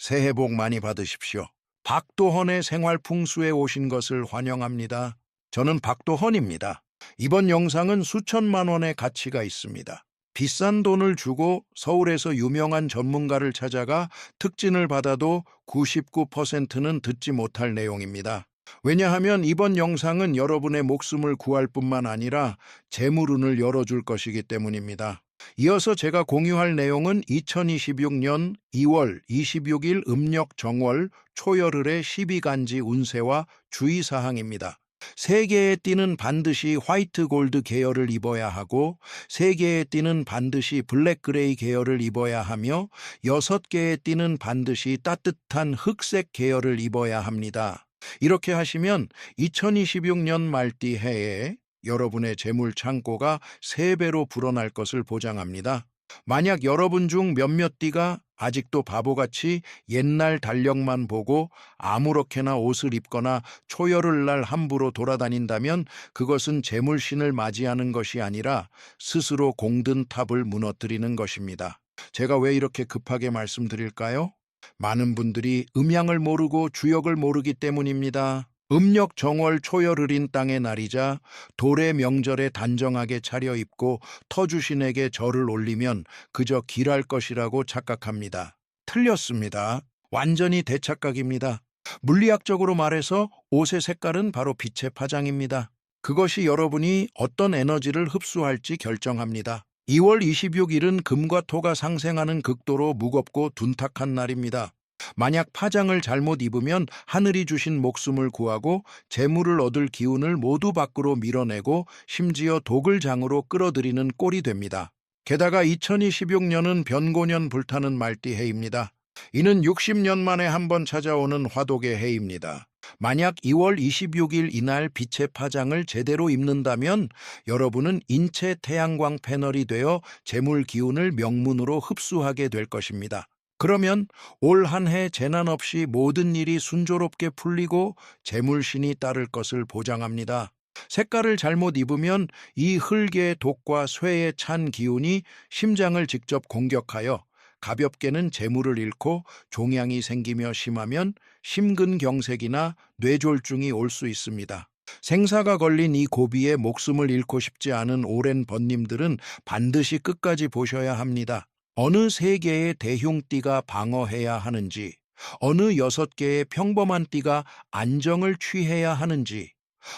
새해 복 많이 받으십시오. 박도헌의 생활풍수에 오신 것을 환영합니다. 저는 박도헌입니다. 이번 영상은 수천만 원의 가치가 있습니다. 비싼 돈을 주고 서울에서 유명한 전문가를 찾아가 특진을 받아도 99%는 듣지 못할 내용입니다. 왜냐하면 이번 영상은 여러분의 목숨을 구할 뿐만 아니라 재물운을 열어줄 것이기 때문입니다. 이어서 제가 공유할 내용은 2026년 2월 26일 음력 정월 초열흘의 12간지 운세와 주의사항입니다. 세 개의 띠는 반드시 화이트 골드 계열을 입어야 하고, 세 개의 띠는 반드시 블랙 그레이 계열을 입어야 하며, 6개의 띠는 반드시 따뜻한 흑색 계열을 입어야 합니다. 이렇게 하시면 2026년 말띠 해에 여러분의 재물 창고가 3배로 불어날 것을 보장합니다. 만약 여러분 중 몇몇 띠가 아직도 바보같이 옛날 달력만 보고 아무렇게나 옷을 입거나 초열흘 날 함부로 돌아다닌다면 그것은 재물신을 맞이하는 것이 아니라 스스로 공든 탑을 무너뜨리는 것입니다. 제가 왜 이렇게 급하게 말씀드릴까요? 많은 분들이 음양을 모르고 주역을 모르기 때문입니다. 음력 정월 초열흘인 땅의 날이자 돌의 명절에 단정하게 차려입고 터주신에게 절을 올리면 그저 길할 것이라고 착각합니다. 틀렸습니다. 완전히 대착각입니다. 물리학적으로 말해서 옷의 색깔은 바로 빛의 파장입니다. 그것이 여러분이 어떤 에너지를 흡수할지 결정합니다. 2월 26일은 금과 토가 상생하는 극도로 무겁고 둔탁한 날입니다. 만약 파장을 잘못 입으면 하늘이 주신 목숨을 구하고 재물을 얻을 기운을 모두 밖으로 밀어내고 심지어 독을장으로 끌어들이는 꼴이 됩니다. 게다가 2026년은 변고년 불타는 말띠해입니다. 이는 60년 만에 한 번 찾아오는 화독의 해입니다. 만약 2월 26일 이날 빛의 파장을 제대로 입는다면 여러분은 인체 태양광 패널이 되어 재물 기운을 명문으로 흡수하게 될 것입니다. 그러면 올 한 해 재난 없이 모든 일이 순조롭게 풀리고 재물신이 따를 것을 보장합니다. 색깔을 잘못 입으면 이 흙의 독과 쇠의 찬 기운이 심장을 직접 공격하여 가볍게는 재물을 잃고 종양이 생기며 심하면 심근경색이나 뇌졸중이 올 수 있습니다. 생사가 걸린 이 고비에 목숨을 잃고 싶지 않은 오랜 번님들은 반드시 끝까지 보셔야 합니다. 어느 3개의 대흉띠가 방어해야 하는지, 어느 6개의 평범한 띠가 안정을 취해야 하는지,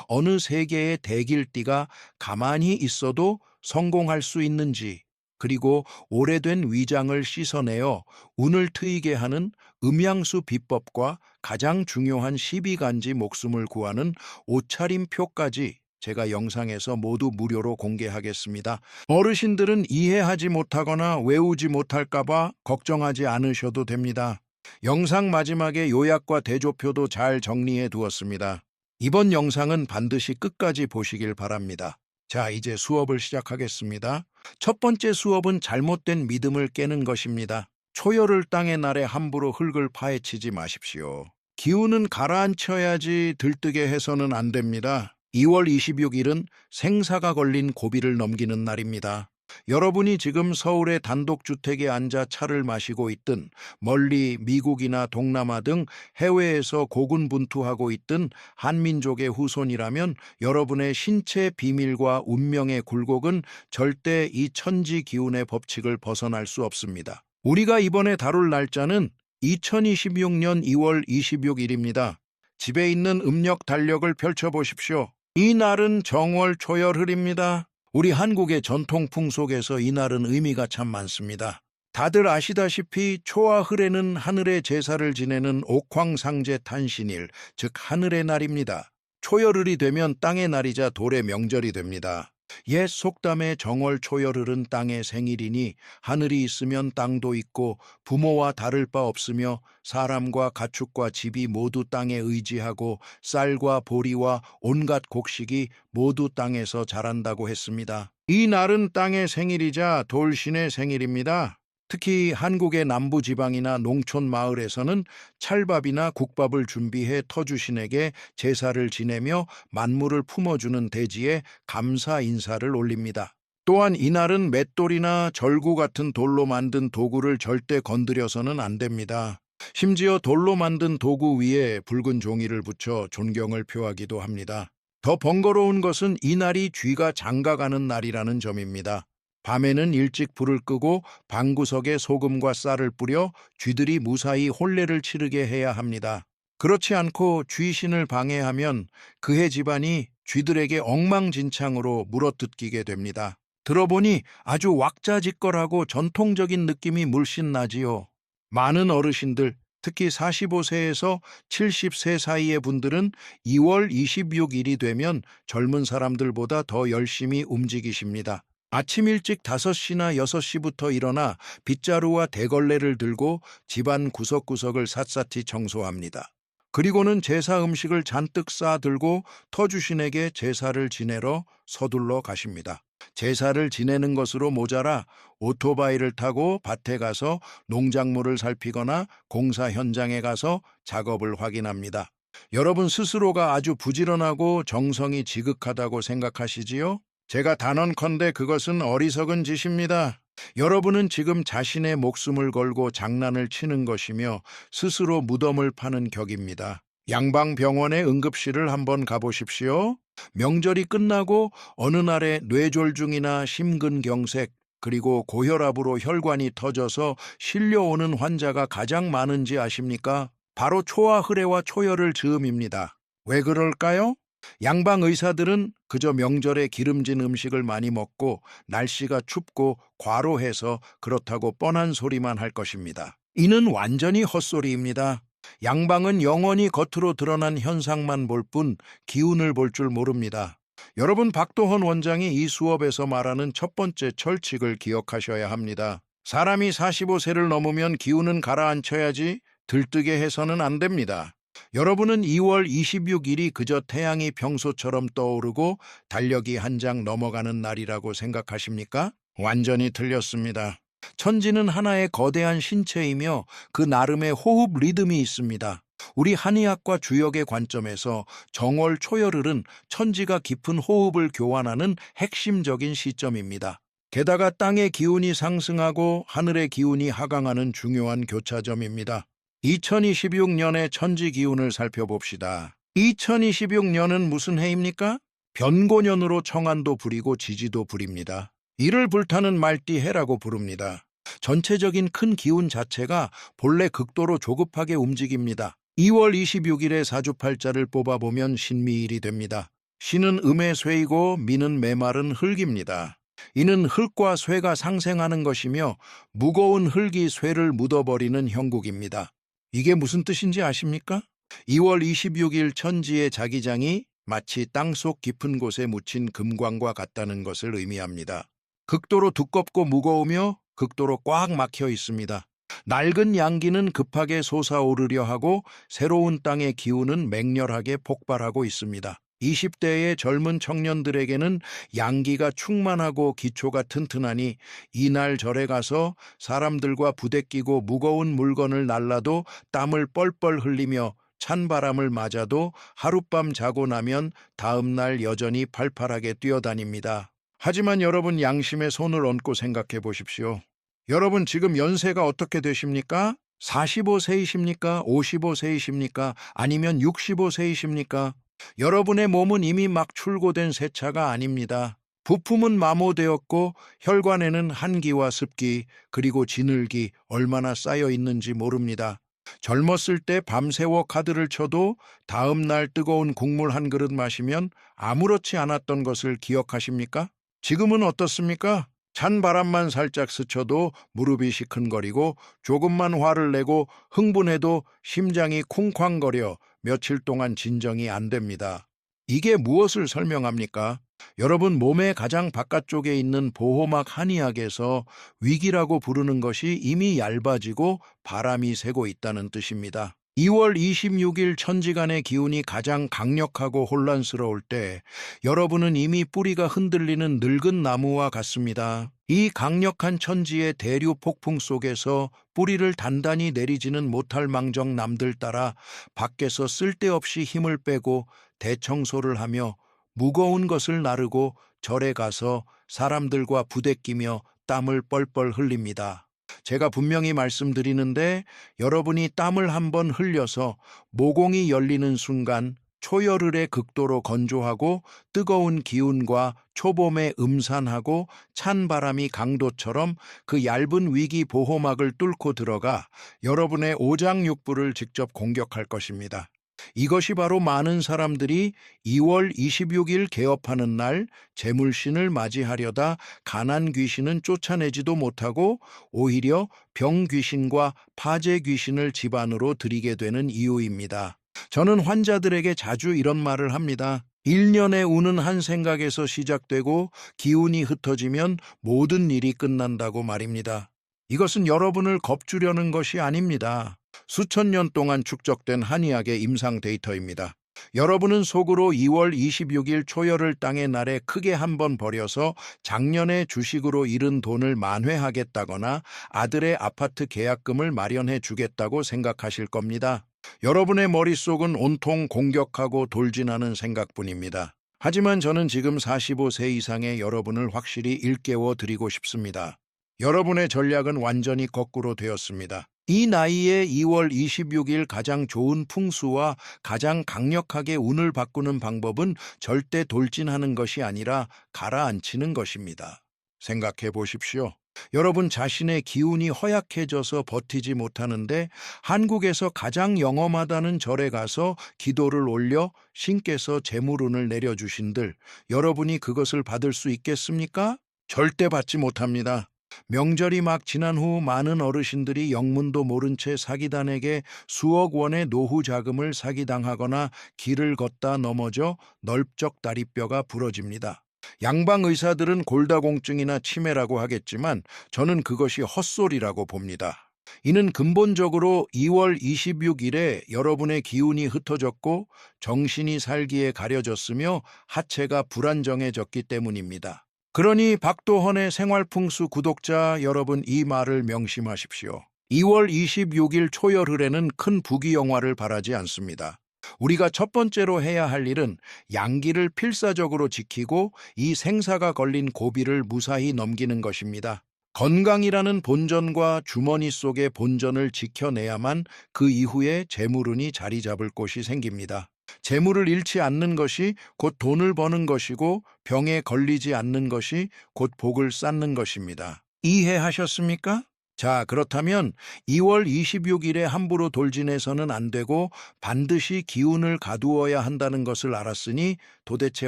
어느 3개의 대길띠가 가만히 있어도 성공할 수 있는지, 그리고 오래된 위장을 씻어내어 운을 트이게 하는 음양수 비법과 가장 중요한 12간지 목숨을 구하는 옷차림표까지 제가 영상에서 모두 무료로 공개하겠습니다. 어르신들은 이해하지 못하거나 외우지 못할까봐 걱정하지 않으셔도 됩니다. 영상 마지막에 요약과 대조표도 잘 정리해 두었습니다. 이번 영상은 반드시 끝까지 보시길 바랍니다. 자, 이제 수업을 시작하겠습니다. 첫 번째 수업은 잘못된 믿음을 깨는 것입니다. 초열흘 땅의 날에 함부로 흙을 파헤치지 마십시오. 기운은 가라앉혀야지 들뜨게 해서는 안 됩니다. 2월 26일은 생사가 걸린 고비를 넘기는 날입니다. 여러분이 지금 서울의 단독주택에 앉아 차를 마시고 있든, 멀리 미국이나 동남아 등 해외에서 고군분투하고 있든 한민족의 후손이라면 여러분의 신체 비밀과 운명의 굴곡은 절대 이 천지 기운의 법칙을 벗어날 수 없습니다. 우리가 이번에 다룰 날짜는 2026년 2월 26일입니다. 집에 있는 음력 달력을 펼쳐보십시오. 이 날은 정월 초열흘입니다. 우리 한국의 전통 풍속에서 이 날은 의미가 참 많습니다. 다들 아시다시피 초와 흘에는 하늘의 제사를 지내는 옥황상제 탄신일, 즉 하늘의 날입니다. 초열흘이 되면 땅의 날이자 돌의 명절이 됩니다. 옛 속담에 정월 초열흘은 땅의 생일이니 하늘이 있으면 땅도 있고 부모와 다를 바 없으며 사람과 가축과 집이 모두 땅에 의지하고 쌀과 보리와 온갖 곡식이 모두 땅에서 자란다고 했습니다. 이 날은 땅의 생일이자 돌신의 생일입니다. 특히 한국의 남부 지방이나 농촌 마을에서는 찰밥이나 국밥을 준비해 터주신에게 제사를 지내며 만물을 품어주는 대지에 감사 인사를 올립니다. 또한 이날은 맷돌이나 절구 같은 돌로 만든 도구를 절대 건드려서는 안 됩니다. 심지어 돌로 만든 도구 위에 붉은 종이를 붙여 존경을 표하기도 합니다. 더 번거로운 것은 이날이 쥐가 장가가는 날이라는 점입니다. 밤에는 일찍 불을 끄고 방구석에 소금과 쌀을 뿌려 쥐들이 무사히 혼례를 치르게 해야 합니다. 그렇지 않고 쥐신을 방해하면 그해 집안이 쥐들에게 엉망진창으로 물어뜯기게 됩니다. 들어보니 아주 왁자지껄하고 전통적인 느낌이 물씬 나지요. 많은 어르신들, 특히 45세에서 70세 사이의 분들은 2월 26일이 되면 젊은 사람들보다 더 열심히 움직이십니다. 아침 일찍 5시나 6시부터 일어나 빗자루와 대걸레를 들고 집안 구석구석을 샅샅이 청소합니다. 그리고는 제사 음식을 잔뜩 싸들고 터주신에게 제사를 지내러 서둘러 가십니다. 제사를 지내는 것으로 모자라 오토바이를 타고 밭에 가서 농작물을 살피거나 공사 현장에 가서 작업을 확인합니다. 여러분 스스로가 아주 부지런하고 정성이 지극하다고 생각하시지요? 제가 단언컨대 그것은 어리석은 짓입니다. 여러분은 지금 자신의 목숨을 걸고 장난을 치는 것이며 스스로 무덤을 파는 격입니다. 양방병원의 응급실을 한번 가보십시오. 명절이 끝나고 어느 날에 뇌졸중이나 심근경색, 그리고 고혈압으로 혈관이 터져서 실려오는 환자가 가장 많은지 아십니까? 바로 초하흐레와 초열을 즈음입니다. 왜 그럴까요? 양방 의사들은 그저 명절에 기름진 음식을 많이 먹고 날씨가 춥고 과로해서 그렇다고 뻔한 소리만 할 것입니다. 이는 완전히 헛소리입니다. 양방은 영원히 겉으로 드러난 현상만 볼 뿐 기운을 볼 줄 모릅니다. 여러분, 박도헌 원장이 이 수업에서 말하는 첫 번째 철칙을 기억하셔야 합니다. 사람이 45세를 넘으면 기운은 가라앉혀야지 들뜨게 해서는 안 됩니다. 여러분은 2월 26일이 그저 태양이 평소처럼 떠오르고 달력이 한 장 넘어가는 날이라고 생각하십니까? 완전히 틀렸습니다. 천지는 하나의 거대한 신체이며 그 나름의 호흡 리듬이 있습니다. 우리 한의학과 주역의 관점에서 정월 초열흘은 천지가 깊은 호흡을 교환하는 핵심적인 시점입니다. 게다가 땅의 기운이 상승하고 하늘의 기운이 하강하는 중요한 교차점입니다. 2026년의 천지 기운을 살펴봅시다. 2026년은 무슨 해입니까? 변고년으로 청안도 부리고 지지도 부립니다. 이를 불타는 말띠 해라고 부릅니다. 전체적인 큰 기운 자체가 본래 극도로 조급하게 움직입니다. 2월 26일에 사주팔자를 뽑아보면 신미일이 됩니다. 신은 음의 쇠이고 미는 메마른 흙입니다. 이는 흙과 쇠가 상생하는 것이며 무거운 흙이 쇠를 묻어버리는 형국입니다. 이게 무슨 뜻인지 아십니까? 2월 26일 천지의 자기장이 마치 땅속 깊은 곳에 묻힌 금광과 같다는 것을 의미합니다. 극도로 두껍고 무거우며 극도로 꽉 막혀 있습니다. 낡은 양기는 급하게 솟아오르려 하고 새로운 땅의 기운은 맹렬하게 폭발하고 있습니다. 20대의 젊은 청년들에게는 양기가 충만하고 기초가 튼튼하니 이날 절에 가서 사람들과 부대끼고 무거운 물건을 날라도 땀을 뻘뻘 흘리며 찬바람을 맞아도 하룻밤 자고 나면 다음날 여전히 팔팔하게 뛰어다닙니다. 하지만 여러분, 양심의 손을 얹고 생각해 보십시오. 여러분, 지금 연세가 어떻게 되십니까? 45세이십니까? 55세이십니까? 아니면 65세이십니까? 여러분의 몸은 이미 막 출고된 새 차가 아닙니다. 부품은 마모되었고 혈관에는 한기와 습기 그리고 진흙이 얼마나 쌓여 있는지 모릅니다. 젊었을 때 밤새워 카드를 쳐도 다음 날 뜨거운 국물 한 그릇 마시면 아무렇지 않았던 것을 기억하십니까? 지금은 어떻습니까? 찬 바람만 살짝 스쳐도 무릎이 시큰거리고 조금만 화를 내고 흥분해도 심장이 쿵쾅거려 며칠 동안 진정이 안 됩니다. 이게 무엇을 설명합니까? 여러분, 몸의 가장 바깥쪽에 있는 보호막 한의학에서 위기라고 부르는 것이 이미 얇아지고 바람이 새고 있다는 뜻입니다. 2월 26일 천지간의 기운이 가장 강력하고 혼란스러울 때 여러분은 이미 뿌리가 흔들리는 늙은 나무와 같습니다. 이 강력한 천지의 대류 폭풍 속에서 뿌리를 단단히 내리지는 못할 망정 남들 따라 밖에서 쓸데없이 힘을 빼고 대청소를 하며 무거운 것을 나르고 절에 가서 사람들과 부대끼며 땀을 뻘뻘 흘립니다. 제가 분명히 말씀드리는데 여러분이 땀을 한번 흘려서 모공이 열리는 순간 초열흘에 극도로 건조하고 뜨거운 기운과 초봄의 음산하고 찬 바람이 강도처럼 그 얇은 위기 보호막을 뚫고 들어가 여러분의 오장육부를 직접 공격할 것입니다. 이것이 바로 많은 사람들이 2월 26일 개업하는 날 재물신을 맞이하려다 가난 귀신은 쫓아내지도 못하고 오히려 병 귀신과 파재 귀신을 집안으로 들이게 되는 이유입니다. 저는 환자들에게 자주 이런 말을 합니다. 1년의 운은 한 생각에서 시작되고 기운이 흩어지면 모든 일이 끝난다고 말입니다. 이것은 여러분을 겁주려는 것이 아닙니다. 수천 년 동안 축적된 한의학의 임상 데이터입니다. 여러분은 속으로 2월 26일 초열흘 땅의 날에 크게 한번 버려서 작년에 주식으로 잃은 돈을 만회하겠다거나 아들의 아파트 계약금을 마련해 주겠다고 생각하실 겁니다. 여러분의 머릿속은 온통 공격하고 돌진하는 생각뿐입니다. 하지만 저는 지금 45세 이상의 여러분을 확실히 일깨워 드리고 싶습니다. 여러분의 전략은 완전히 거꾸로 되었습니다. 이 나이에 2월 26일 가장 좋은 풍수와 가장 강력하게 운을 바꾸는 방법은 절대 돌진하는 것이 아니라 가라앉히는 것입니다. 생각해 보십시오. 여러분 자신의 기운이 허약해져서 버티지 못하는데 한국에서 가장 영험하다는 절에 가서 기도를 올려 신께서 재물운을 내려주신들 여러분이 그것을 받을 수 있겠습니까? 절대 받지 못합니다. 명절이 막 지난 후 많은 어르신들이 영문도 모른 채 사기단에게 수억 원의 노후 자금을 사기당하거나 길을 걷다 넘어져 넓적 다리뼈가 부러집니다. 양방 의사들은 골다공증이나 치매라고 하겠지만 저는 그것이 헛소리라고 봅니다. 이는 근본적으로 2월 26일에 여러분의 기운이 흩어졌고 정신이 살기에 가려졌으며 하체가 불안정해졌기 때문입니다. 그러니 박도헌의 생활풍수 구독자 여러분 이 말을 명심하십시오. 2월 26일 초열흘에는 큰 부귀영화를 바라지 않습니다. 우리가 첫 번째로 해야 할 일은 양기를 필사적으로 지키고 이 생사가 걸린 고비를 무사히 넘기는 것입니다. 건강이라는 본전과 주머니 속의 본전을 지켜내야만 그 이후에 재물운이 자리 잡을 곳이 생깁니다. 재물을 잃지 않는 것이 곧 돈을 버는 것이고 병에 걸리지 않는 것이 곧 복을 쌓는 것입니다. 이해하셨습니까? 자, 그렇다면 2월 26일에 함부로 돌진해서는 안 되고 반드시 기운을 가두어야 한다는 것을 알았으니 도대체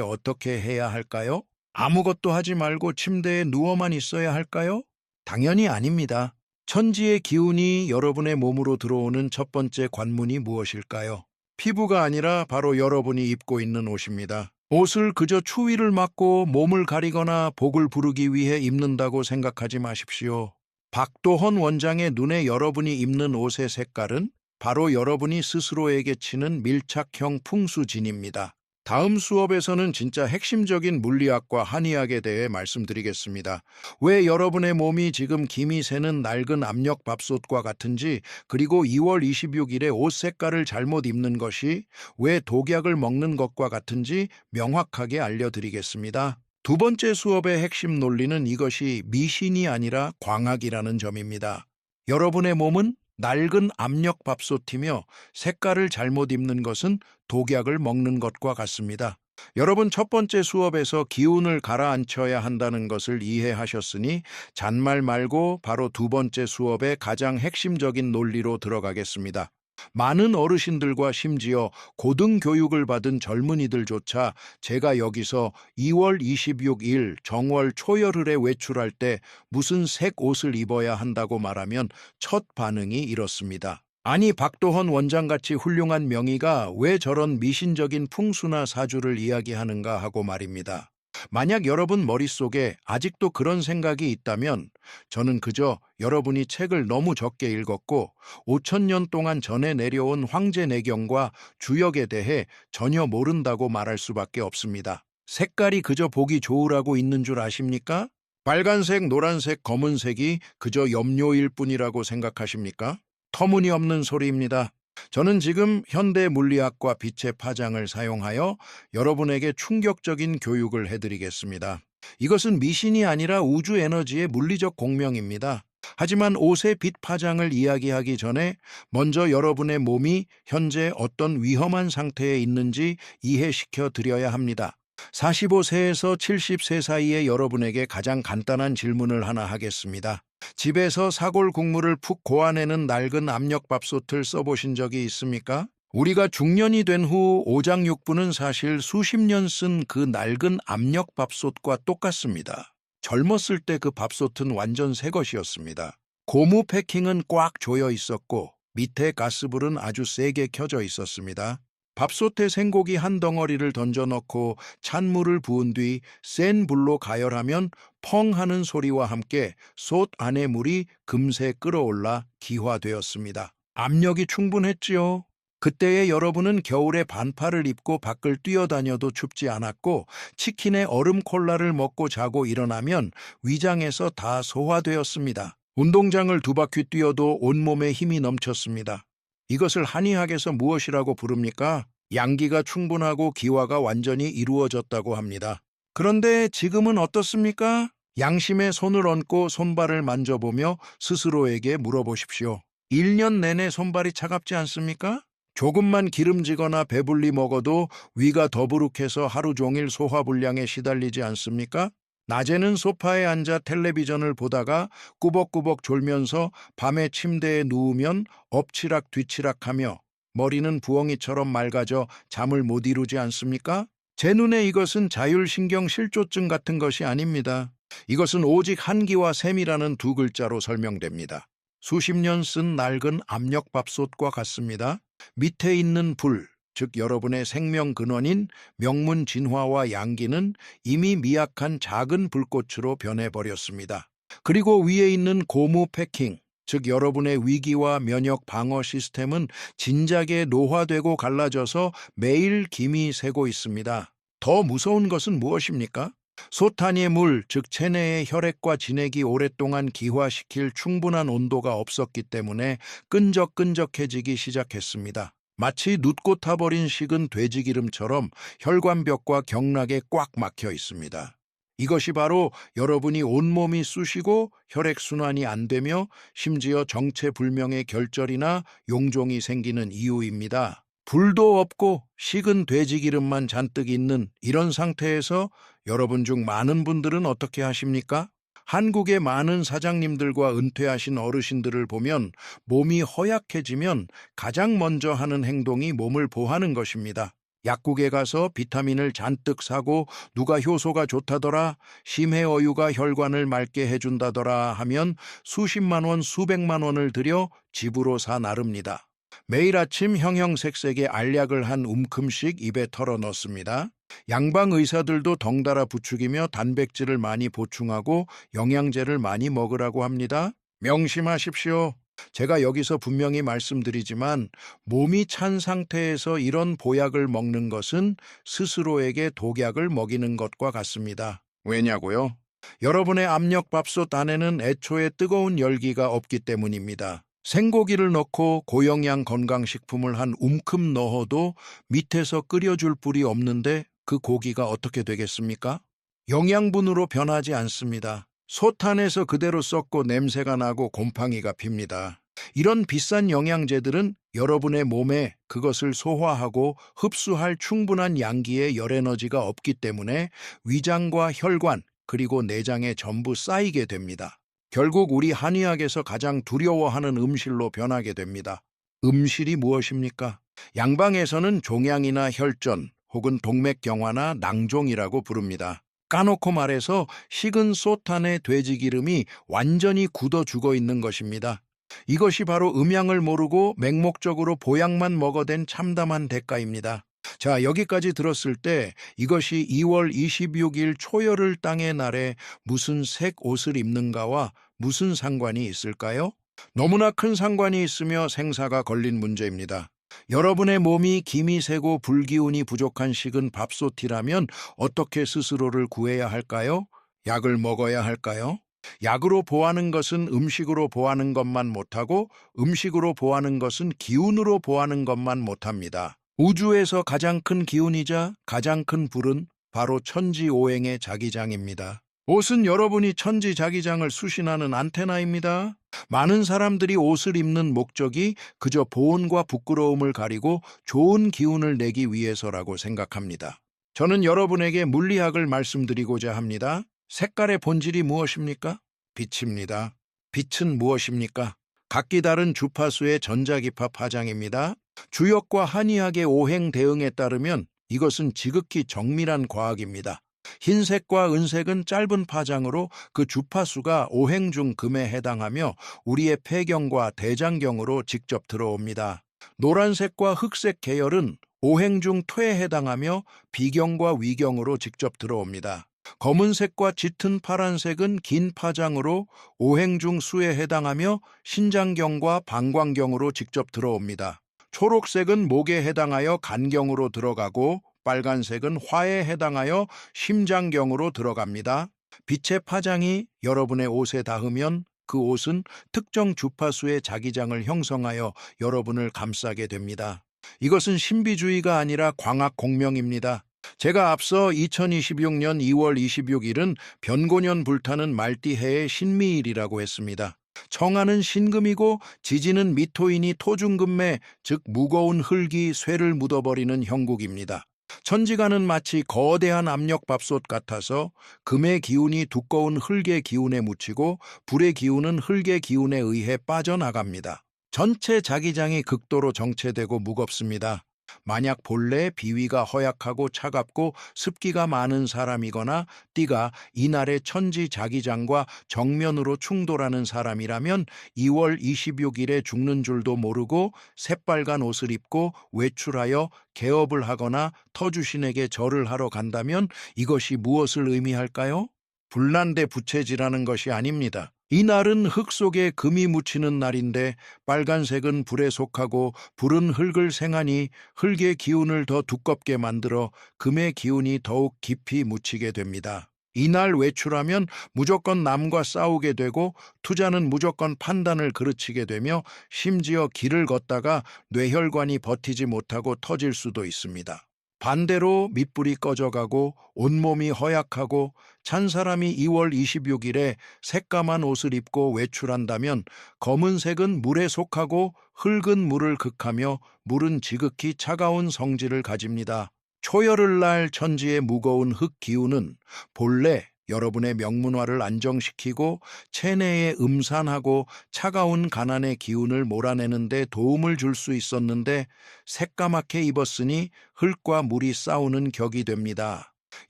어떻게 해야 할까요? 아무것도 하지 말고 침대에 누워만 있어야 할까요? 당연히 아닙니다. 천지의 기운이 여러분의 몸으로 들어오는 첫 번째 관문이 무엇일까요? 피부가 아니라 바로 여러분이 입고 있는 옷입니다. 옷을 그저 추위를 막고 몸을 가리거나 복을 부르기 위해 입는다고 생각하지 마십시오. 박도헌 원장의 눈에 여러분이 입는 옷의 색깔은 바로 여러분이 스스로에게 치는 밀착형 풍수진입니다. 다음 수업에서는 진짜 핵심적인 물리학과 한의학에 대해 말씀드리겠습니다. 왜 여러분의 몸이 지금 김이 새는 낡은 압력밥솥과 같은지, 그리고 2월 26일에 옷 색깔을 잘못 입는 것이 왜 독약을 먹는 것과 같은지 명확하게 알려드리겠습니다. 두 번째 수업의 핵심 논리는 이것이 미신이 아니라 광학이라는 점입니다. 여러분의 몸은 낡은 압력밥솥이며 색깔을 잘못 입는 것은 독약을 먹는 것과 같습니다. 여러분 첫 번째 수업에서 기운을 가라앉혀야 한다는 것을 이해하셨으니 잔말 말고 바로 두 번째 수업의 가장 핵심적인 논리로 들어가겠습니다. 많은 어르신들과 심지어 고등교육을 받은 젊은이들조차 제가 여기서 2월 26일 정월 초열흘에 외출할 때 무슨 색 옷을 입어야 한다고 말하면 첫 반응이 이렇습니다. 아니, 박도헌 원장같이 훌륭한 명의가 왜 저런 미신적인 풍수나 사주를 이야기하는가 하고 말입니다. 만약 여러분 머릿속에 아직도 그런 생각이 있다면 저는 그저 여러분이 책을 너무 적게 읽었고 5,000년 동안 전해 내려온 황제내경과 주역에 대해 전혀 모른다고 말할 수밖에 없습니다. 색깔이 그저 보기 좋으라고 있는 줄 아십니까? 빨간색, 노란색, 검은색이 그저 염료일 뿐이라고 생각하십니까? 터무니없는 소리입니다. 저는 지금 현대 물리학과 빛의 파장을 사용하여 여러분에게 충격적인 교육을 해드리겠습니다. 이것은 미신이 아니라 우주 에너지의 물리적 공명입니다. 하지만 옷의 빛 파장을 이야기하기 전에 먼저 여러분의 몸이 현재 어떤 위험한 상태에 있는지 이해시켜 드려야 합니다. 45세에서 70세 사이의 여러분에게 가장 간단한 질문을 하나 하겠습니다. 집에서 사골 국물을 푹 고아내는 낡은 압력밥솥을 써보신 적이 있습니까? 우리가 중년이 된 후 오장육부는 사실 수십 년 쓴 그 낡은 압력밥솥과 똑같습니다. 젊었을 때 그 밥솥은 완전 새 것이었습니다. 고무 패킹은 꽉 조여 있었고 밑에 가스불은 아주 세게 켜져 있었습니다. 밥솥에 생고기 한 덩어리를 던져 넣고 찬물을 부은 뒤 센 불로 가열하면 펑 하는 소리와 함께 솥 안의 물이 금세 끓어올라 기화되었습니다. 압력이 충분했지요. 그때의 여러분은 겨울에 반팔을 입고 밖을 뛰어다녀도 춥지 않았고 치킨에 얼음 콜라를 먹고 자고 일어나면 위장에서 다 소화되었습니다. 운동장을 두 바퀴 뛰어도 온몸에 힘이 넘쳤습니다. 이것을 한의학에서 무엇이라고 부릅니까? 양기가 충분하고 기화가 완전히 이루어졌다고 합니다. 그런데 지금은 어떻습니까? 양심에 손을 얹고 손발을 만져보며 스스로에게 물어보십시오. 1년 내내 손발이 차갑지 않습니까? 조금만 기름지거나 배불리 먹어도 위가 더부룩해서 하루 종일 소화불량에 시달리지 않습니까? 낮에는 소파에 앉아 텔레비전을 보다가 꾸벅꾸벅 졸면서 밤에 침대에 누우면 엎치락 뒤치락하며 머리는 부엉이처럼 맑아져 잠을 못 이루지 않습니까? 제 눈에 이것은 자율신경 실조증 같은 것이 아닙니다. 이것은 오직 한기와 셈이라는 두 글자로 설명됩니다. 수십 년 쓴 낡은 압력밥솥과 같습니다. 밑에 있는 불, 즉 여러분의 생명 근원인 명문 진화와 양기는 이미 미약한 작은 불꽃으로 변해버렸습니다. 그리고 위에 있는 고무 패킹, 즉 여러분의 위기와 면역 방어 시스템은 진작에 노화되고 갈라져서 매일 김이 새고 있습니다. 더 무서운 것은 무엇입니까? 소탄의 물, 즉 체내의 혈액과 진액이 오랫동안 기화시킬 충분한 온도가 없었기 때문에 끈적끈적해지기 시작했습니다. 마치 눕고 타버린 식은 돼지기름처럼 혈관벽과 경락에 꽉 막혀 있습니다. 이것이 바로 여러분이 온몸이 쑤시고 혈액순환이 안 되며 심지어 정체불명의 결절이나 용종이 생기는 이유입니다. 불도 없고 식은 돼지기름만 잔뜩 있는 이런 상태에서 여러분 중 많은 분들은 어떻게 하십니까? 한국의 많은 사장님들과 은퇴하신 어르신들을 보면 몸이 허약해지면 가장 먼저 하는 행동이 몸을 보하는 것입니다. 약국에 가서 비타민을 잔뜩 사고 누가 효소가 좋다더라, 심해어유가 혈관을 맑게 해준다더라 하면 수십만 원, 수백만 원을 들여 집으로 사 나릅니다. 매일 아침 형형색색의 알약을 한 움큼씩 입에 털어 넣습니다. 양방 의사들도 덩달아 부추기며 단백질을 많이 보충하고 영양제를 많이 먹으라고 합니다. 명심하십시오. 제가 여기서 분명히 말씀드리지만 몸이 찬 상태에서 이런 보약을 먹는 것은 스스로에게 독약을 먹이는 것과 같습니다. 왜냐고요? 여러분의 압력밥솥 안에는 애초에 뜨거운 열기가 없기 때문입니다. 생고기를 넣고 고영양 건강식품을 한 움큼 넣어도 밑에서 끓여줄 불이 없는데 그 고기가 어떻게 되겠습니까? 영양분으로 변하지 않습니다. 솥안에서 그대로 썩고 냄새가 나고 곰팡이가 핍니다. 이런 비싼 영양제들은 여러분의 몸에 그것을 소화하고 흡수할 충분한 양기의 열에너지가 없기 때문에 위장과 혈관 그리고 내장에 전부 쌓이게 됩니다. 결국 우리 한의학에서 가장 두려워하는 음실로 변하게 됩니다. 음실이 무엇입니까? 양방에서는 종양이나 혈전 혹은 동맥경화나 낭종이라고 부릅니다. 까놓고 말해서 식은 솥안의 돼지기름이 완전히 굳어 죽어 있는 것입니다. 이것이 바로 음양을 모르고 맹목적으로 보약만 먹어댄 참담한 대가입니다. 자, 여기까지 들었을 때 이것이 2월 26일 초여를 땅의 날에 무슨 색 옷을 입는가와 무슨 상관이 있을까요? 너무나 큰 상관이 있으며 생사가 걸린 문제입니다. 여러분의 몸이 김이 새고 불기운이 부족한 식은 밥솥이라면 어떻게 스스로를 구해야 할까요? 약을 먹어야 할까요? 약으로 보하는 것은 음식으로 보하는 것만 못하고 음식으로 보하는 것은 기운으로 보하는 것만 못합니다. 우주에서 가장 큰 기운이자 가장 큰 불은 바로 천지오행의 자기장입니다. 옷은 여러분이 천지자기장을 수신하는 안테나입니다. 많은 사람들이 옷을 입는 목적이 그저 보온과 부끄러움을 가리고 좋은 기운을 내기 위해서라고 생각합니다. 저는 여러분에게 물리학을 말씀드리고자 합니다. 색깔의 본질이 무엇입니까? 빛입니다. 빛은 무엇입니까? 각기 다른 주파수의 전자기파 파장입니다. 주역과 한의학의 오행 대응에 따르면 이것은 지극히 정밀한 과학입니다. 흰색과 은색은 짧은 파장으로 그 주파수가 오행 중 금에 해당하며 우리의 폐경과 대장경으로 직접 들어옵니다. 노란색과 흑색 계열은 오행 중 토에 해당하며 비경과 위경으로 직접 들어옵니다. 검은색과 짙은 파란색은 긴 파장으로 오행 중 수에 해당하며 신장경과 방광경으로 직접 들어옵니다. 초록색은 목에 해당하여 간경으로 들어가고 빨간색은 화에 해당하여 심장경으로 들어갑니다. 빛의 파장이 여러분의 옷에 닿으면 그 옷은 특정 주파수의 자기장을 형성하여 여러분을 감싸게 됩니다. 이것은 신비주의가 아니라 광학 공명입니다. 제가 앞서 2026년 2월 26일은 변고년 불타는 말띠해의 신미일이라고 했습니다. 청하는 신금이고 지지는 미토인이 토중금매, 즉 무거운 흙이 쇠를 묻어버리는 형국입니다. 천지간은 마치 거대한 압력밥솥 같아서 금의 기운이 두꺼운 흙의 기운에 묻히고 불의 기운은 흙의 기운에 의해 빠져나갑니다. 전체 자기장이 극도로 정체되고 무겁습니다. 만약 본래 비위가 허약하고 차갑고 습기가 많은 사람이거나 띠가 이날의 천지 자기장과 정면으로 충돌하는 사람이라면 2월 26일에 죽는 줄도 모르고 새빨간 옷을 입고 외출하여 개업을 하거나 터주신에게 절을 하러 간다면 이것이 무엇을 의미할까요? 불난데 부채질하는 것이 아닙니다. 이 날은 흙 속에 금이 묻히는 날인데 빨간색은 불에 속하고 불은 흙을 생하니 흙의 기운을 더 두껍게 만들어 금의 기운이 더욱 깊이 묻히게 됩니다. 이날 외출하면 무조건 남과 싸우게 되고 투자는 무조건 판단을 그르치게 되며 심지어 길을 걷다가 뇌혈관이 버티지 못하고 터질 수도 있습니다. 반대로 밑불이 꺼져가고 온몸이 허약하고 찬 사람이 2월 26일에 새까만 옷을 입고 외출한다면 검은색은 물에 속하고 흙은 물을 극하며 물은 지극히 차가운 성질을 가집니다. 초열을 날 천지의 무거운 흙 기운은 본래 여러분의 명문화를 안정시키고 체내에 음산하고 차가운 가난의 기운을 몰아내는 데 도움을 줄 수 있었는데 새까맣게 입었으니 흙과 물이 싸우는 격이 됩니다.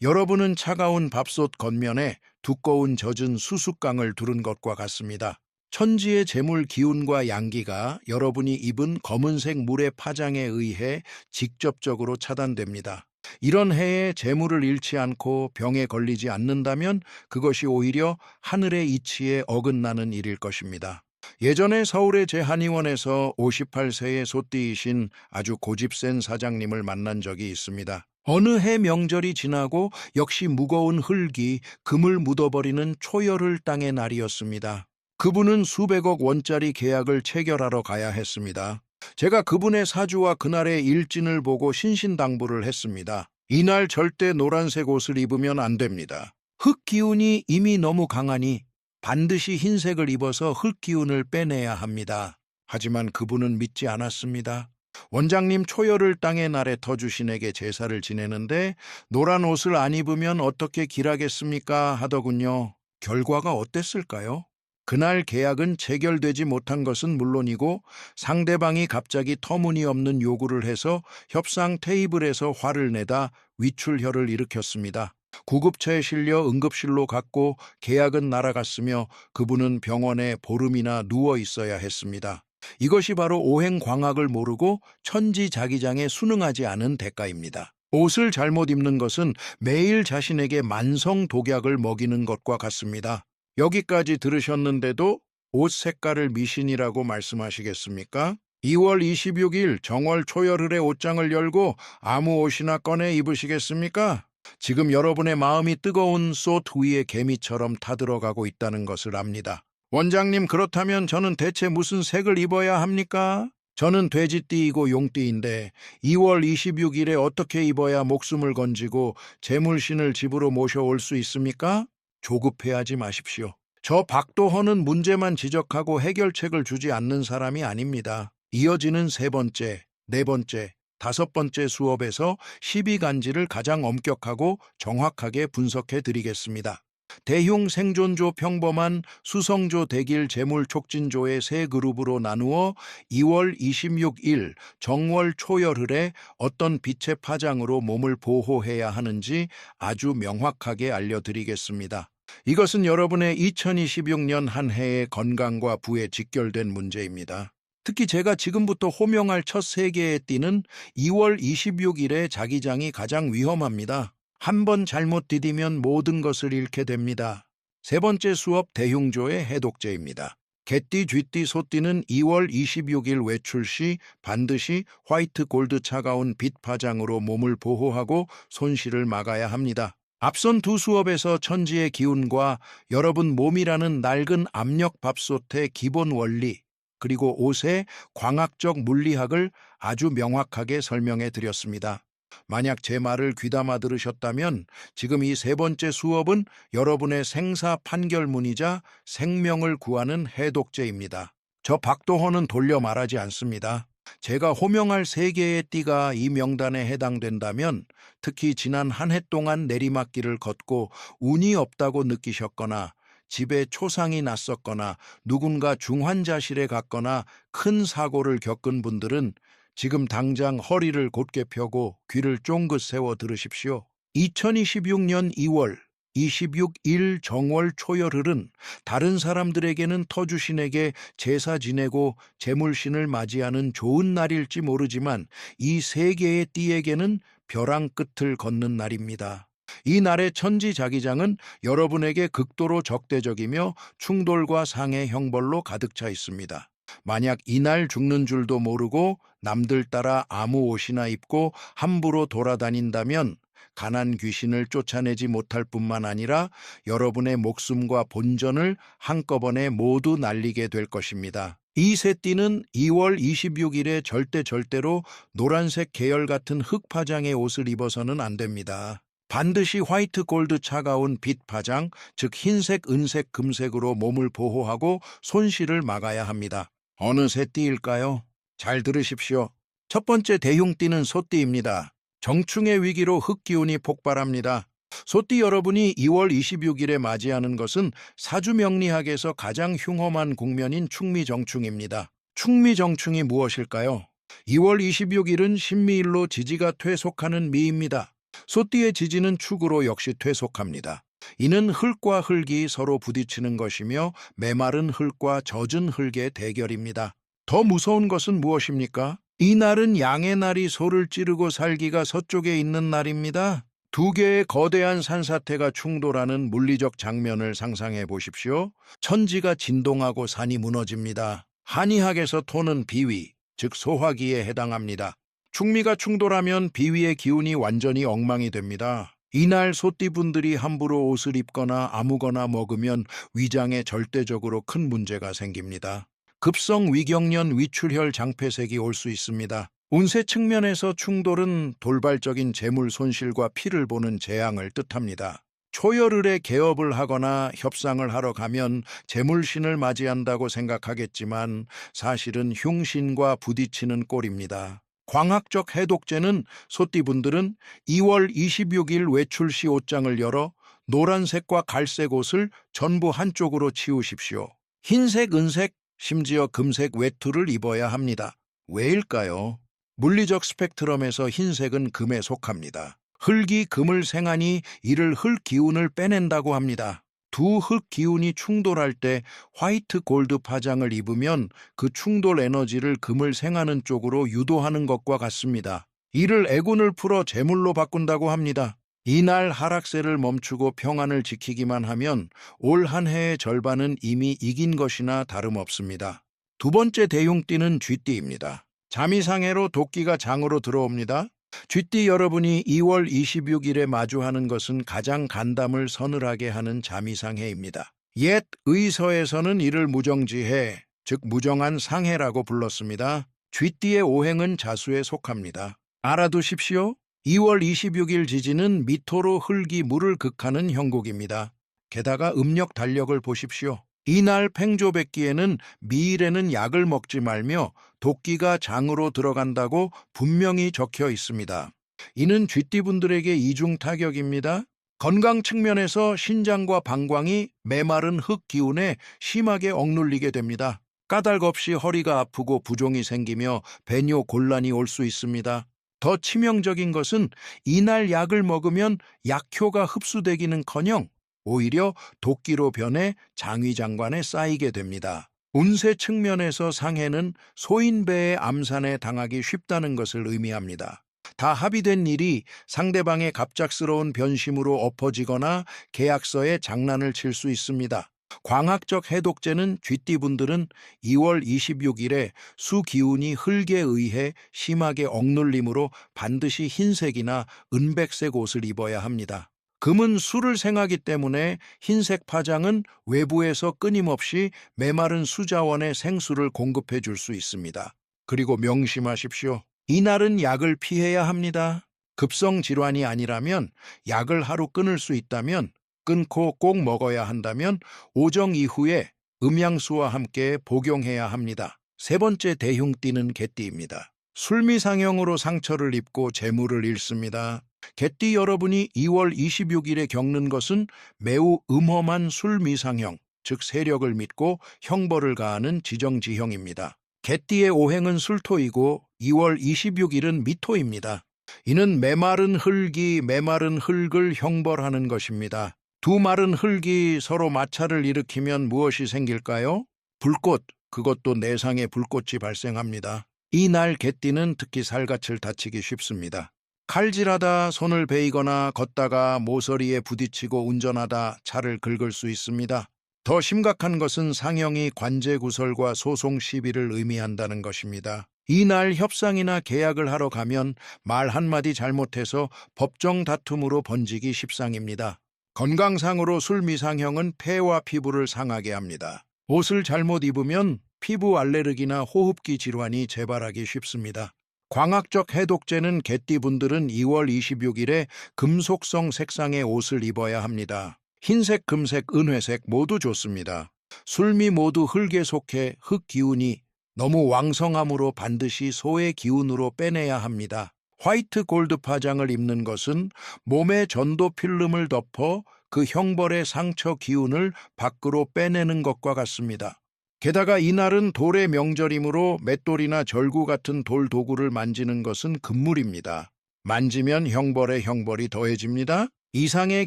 여러분은 차가운 밥솥 겉면에 두꺼운 젖은 수수깡을 두른 것과 같습니다. 천지의 재물 기운과 양기가 여러분이 입은 검은색 물의 파장에 의해 직접적으로 차단됩니다. 이런 해에 재물을 잃지 않고 병에 걸리지 않는다면 그것이 오히려 하늘의 이치에 어긋나는 일일 것입니다. 예전에 서울의 제 한의원에서 58세의 소띠이신 아주 고집센 사장님을 만난 적이 있습니다. 어느 해 명절이 지나고 역시 무거운 흙이 금을 묻어버리는 초열흘 땅의 날이었습니다. 그분은 수백억 원짜리 계약을 체결하러 가야 했습니다. 제가 그분의 사주와 그날의 일진을 보고 신신당부를 했습니다. 이날 절대 노란색 옷을 입으면 안 됩니다. 흙 기운이 이미 너무 강하니 반드시 흰색을 입어서 흙 기운을 빼내야 합니다. 하지만 그분은 믿지 않았습니다. 원장님 초열흘 땅의 날에 터주신에게 제사를 지내는데 노란 옷을 안 입으면 어떻게 길하겠습니까? 하더군요. 결과가 어땠을까요? 그날 계약은 체결되지 못한 것은 물론이고 상대방이 갑자기 터무니없는 요구를 해서 협상 테이블에서 화를 내다 위출혈을 일으켰습니다. 구급차에 실려 응급실로 갔고 계약은 날아갔으며 그분은 병원에 보름이나 누워 있어야 했습니다. 이것이 바로 오행광학을 모르고 천지자기장에 순응하지 않은 대가입니다. 옷을 잘못 입는 것은 매일 자신에게 만성 독약을 먹이는 것과 같습니다. 여기까지 들으셨는데도 옷 색깔을 미신이라고 말씀하시겠습니까? 2월 26일 정월 초열흘에 옷장을 열고 아무 옷이나 꺼내 입으시겠습니까? 지금 여러분의 마음이 뜨거운 솥 위에 개미처럼 타들어가고 있다는 것을 압니다. 원장님, 그렇다면 저는 대체 무슨 색을 입어야 합니까? 저는 돼지띠이고 용띠인데 2월 26일에 어떻게 입어야 목숨을 건지고 재물신을 집으로 모셔올 수 있습니까? 조급해하지 마십시오. 저 박도헌은 문제만 지적하고 해결책을 주지 않는 사람이 아닙니다. 이어지는 세 번째, 네 번째, 다섯 번째 수업에서 시비간지를 가장 엄격하고 정확하게 분석해 드리겠습니다. 대흉 생존조 평범한 수성조 대길 재물 촉진조의 세 그룹으로 나누어 2월 26일 정월 초열흘에 어떤 빛의 파장으로 몸을 보호해야 하는지 아주 명확하게 알려드리겠습니다. 이것은 여러분의 2026년 한 해의 건강과 부에 직결된 문제입니다. 특히 제가 지금부터 호명할 첫 세 개의 띠는 2월 26일에 자기장이 가장 위험합니다. 한 번 잘못 디디면 모든 것을 잃게 됩니다. 세 번째 수업 대흉조의 해독제입니다. 개띠, 쥐띠, 소띠는 2월 26일 외출 시 반드시 화이트 골드 차가운 빛 파장으로 몸을 보호하고 손실을 막아야 합니다. 앞선 두 수업에서 천지의 기운과 여러분 몸이라는 낡은 압력 밥솥의 기본 원리, 그리고 옷의 광학적 물리학을 아주 명확하게 설명해 드렸습니다. 만약 제 말을 귀담아 들으셨다면 지금 이 세 번째 수업은 여러분의 생사 판결문이자 생명을 구하는 해독제입니다. 저 박도헌은 돌려 말하지 않습니다. 제가 호명할 세 개의 띠가 이 명단에 해당된다면 특히 지난 한 해 동안 내리막길을 걷고 운이 없다고 느끼셨거나 집에 초상이 났었거나 누군가 중환자실에 갔거나 큰 사고를 겪은 분들은 지금 당장 허리를 곧게 펴고 귀를 쫑긋 세워 들으십시오. 2026년 2월 26일 정월 초열흘은 다른 사람들에게는 터주신에게 제사 지내고 재물신을 맞이하는 좋은 날일지 모르지만 이 세 개의 띠에게는 벼랑 끝을 걷는 날입니다. 이 날의 천지자기장은 여러분에게 극도로 적대적이며 충돌과 상해 형벌로 가득 차 있습니다. 만약 이날 죽는 줄도 모르고 남들 따라 아무 옷이나 입고 함부로 돌아다닌다면 가난 귀신을 쫓아내지 못할 뿐만 아니라 여러분의 목숨과 본전을 한꺼번에 모두 날리게 될 것입니다. 이 세 띠는 2월 26일에 절대로 노란색 계열 같은 흑파장의 옷을 입어서는 안 됩니다. 반드시 화이트 골드 차가운 빛 파장, 즉 흰색, 은색, 금색으로 몸을 보호하고 손실을 막아야 합니다. 어느 새 띠일까요? 잘 들으십시오. 첫 번째 대흉띠는 소띠입니다. 정충의 위기로 흑기운이 폭발합니다. 소띠 여러분이 2월 26일에 맞이하는 것은 사주명리학에서 가장 흉험한 국면인 충미정충입니다. 충미정충이 무엇일까요? 2월 26일은 신미일로 지지가 퇴속하는 미입니다. 소띠의 지지는 축으로 역시 퇴속합니다. 이는 흙과 흙이 서로 부딪히는 것이며 메마른 흙과 젖은 흙의 대결입니다. 더 무서운 것은 무엇입니까? 이 날은 양의 날이 소를 찌르고 살기가 서쪽에 있는 날입니다. 두 개의 거대한 산사태가 충돌하는 물리적 장면을 상상해 보십시오. 천지가 진동하고 산이 무너집니다. 한의학에서 토는 비위, 즉 소화기에 해당합니다. 충미가 충돌하면 비위의 기운이 완전히 엉망이 됩니다. 이날 소띠분들이 함부로 옷을 입거나 아무거나 먹으면 위장에 절대적으로 큰 문제가 생깁니다. 급성 위경련 위출혈 장폐색이 올 수 있습니다. 운세 측면에서 충돌은 돌발적인 재물 손실과 피를 보는 재앙을 뜻합니다. 초열흘에 개업을 하거나 협상을 하러 가면 재물신을 맞이한다고 생각하겠지만 사실은 흉신과 부딪히는 꼴입니다. 광학적 해독제는 소띠분들은 2월 26일 외출 시 옷장을 열어 노란색과 갈색 옷을 전부 한쪽으로 치우십시오. 흰색, 은색, 심지어 금색 외투를 입어야 합니다. 왜일까요? 물리적 스펙트럼에서 흰색은 금에 속합니다. 흙이 금을 생하니 이를 흙 기운을 빼낸다고 합니다. 두 흙 기운이 충돌할 때 화이트 골드 파장을 입으면 그 충돌 에너지를 금을 생하는 쪽으로 유도하는 것과 같습니다. 이를 애군을 풀어 재물로 바꾼다고 합니다. 이날 하락세를 멈추고 평안을 지키기만 하면 올 한 해의 절반은 이미 이긴 것이나 다름없습니다. 두 번째 대흉띠는 쥐띠입니다. 잠이상해로 도끼가 장으로 들어옵니다. 쥐띠 여러분이 2월 26일에 마주하는 것은 가장 간담을 서늘하게 하는 잠이상해입니다. 옛 의서에서는 이를 무정지해, 즉 무정한 상해라고 불렀습니다. 쥐띠의 오행은 자수에 속합니다. 알아두십시오. 2월 26일 지진은 미토로 흙이 물을 극하는 형국입니다. 게다가 음력 달력을 보십시오. 이날 팽조백기에는 미일에는 약을 먹지 말며 도끼가 장으로 들어간다고 분명히 적혀 있습니다. 이는 쥐띠분들에게 이중 타격입니다. 건강 측면에서 신장과 방광이 메마른 흙 기운에 심하게 억눌리게 됩니다. 까닭 없이 허리가 아프고 부종이 생기며 배뇨 곤란이 올 수 있습니다. 더 치명적인 것은 이날 약을 먹으면 약효가 흡수되기는커녕 오히려 도끼로 변해 장위장관에 쌓이게 됩니다. 운세 측면에서 상해는 소인배의 암산에 당하기 쉽다는 것을 의미합니다. 다 합의된 일이 상대방의 갑작스러운 변심으로 엎어지거나 계약서에 장난을 칠 수 있습니다. 광학적 해독제는 쥐띠분들은 2월 26일에 수기운이 흙에 의해 심하게 억눌림으로 반드시 흰색이나 은백색 옷을 입어야 합니다. 금은 수를 생하기 때문에 흰색 파장은 외부에서 끊임없이 메마른 수자원에 생수를 공급해 줄 수 있습니다. 그리고 명심하십시오. 이날은 약을 피해야 합니다. 급성 질환이 아니라면 약을 하루 끊을 수 있다면 끊고 꼭 먹어야 한다면 오정 이후에 음양수와 함께 복용해야 합니다. 세 번째 대흉띠는 개띠입니다. 술미상형으로 상처를 입고 재물을 잃습니다. 개띠 여러분이 2월 26일에 겪는 것은 매우 음험한 술미상형, 즉 세력을 믿고 형벌을 가하는 지정지형입니다. 개띠의 오행은 술토이고 2월 26일은 미토입니다. 이는 메마른 흙을 형벌하는 것입니다. 두 마른 흙이 서로 마찰을 일으키면 무엇이 생길까요? 불꽃, 그것도 내상의 불꽃이 발생합니다. 이날 개띠는 특히 살갗을 다치기 쉽습니다. 칼질하다 손을 베이거나 걷다가 모서리에 부딪히고 운전하다 차를 긁을 수 있습니다. 더 심각한 것은 상형이 관제구설과 소송 시비를 의미한다는 것입니다. 이날 협상이나 계약을 하러 가면 말 한마디 잘못해서 법정 다툼으로 번지기 십상입니다. 건강상으로 술미상형은 폐와 피부를 상하게 합니다. 옷을 잘못 입으면 피부 알레르기나 호흡기 질환이 재발하기 쉽습니다. 광학적 해독제는 개띠분들은 2월 26일에 금속성 색상의 옷을 입어야 합니다. 흰색, 금색, 은회색 모두 좋습니다. 술미 모두 흙에 속해 흙 기운이 너무 왕성함으로 반드시 소의 기운으로 빼내야 합니다. 화이트 골드 파장을 입는 것은 몸에 전도 필름을 덮어 그 형벌의 상처 기운을 밖으로 빼내는 것과 같습니다. 게다가 이날은 돌의 명절이므로 맷돌이나 절구 같은 돌 도구를 만지는 것은 금물입니다. 만지면 형벌에 형벌이 더해집니다. 이상의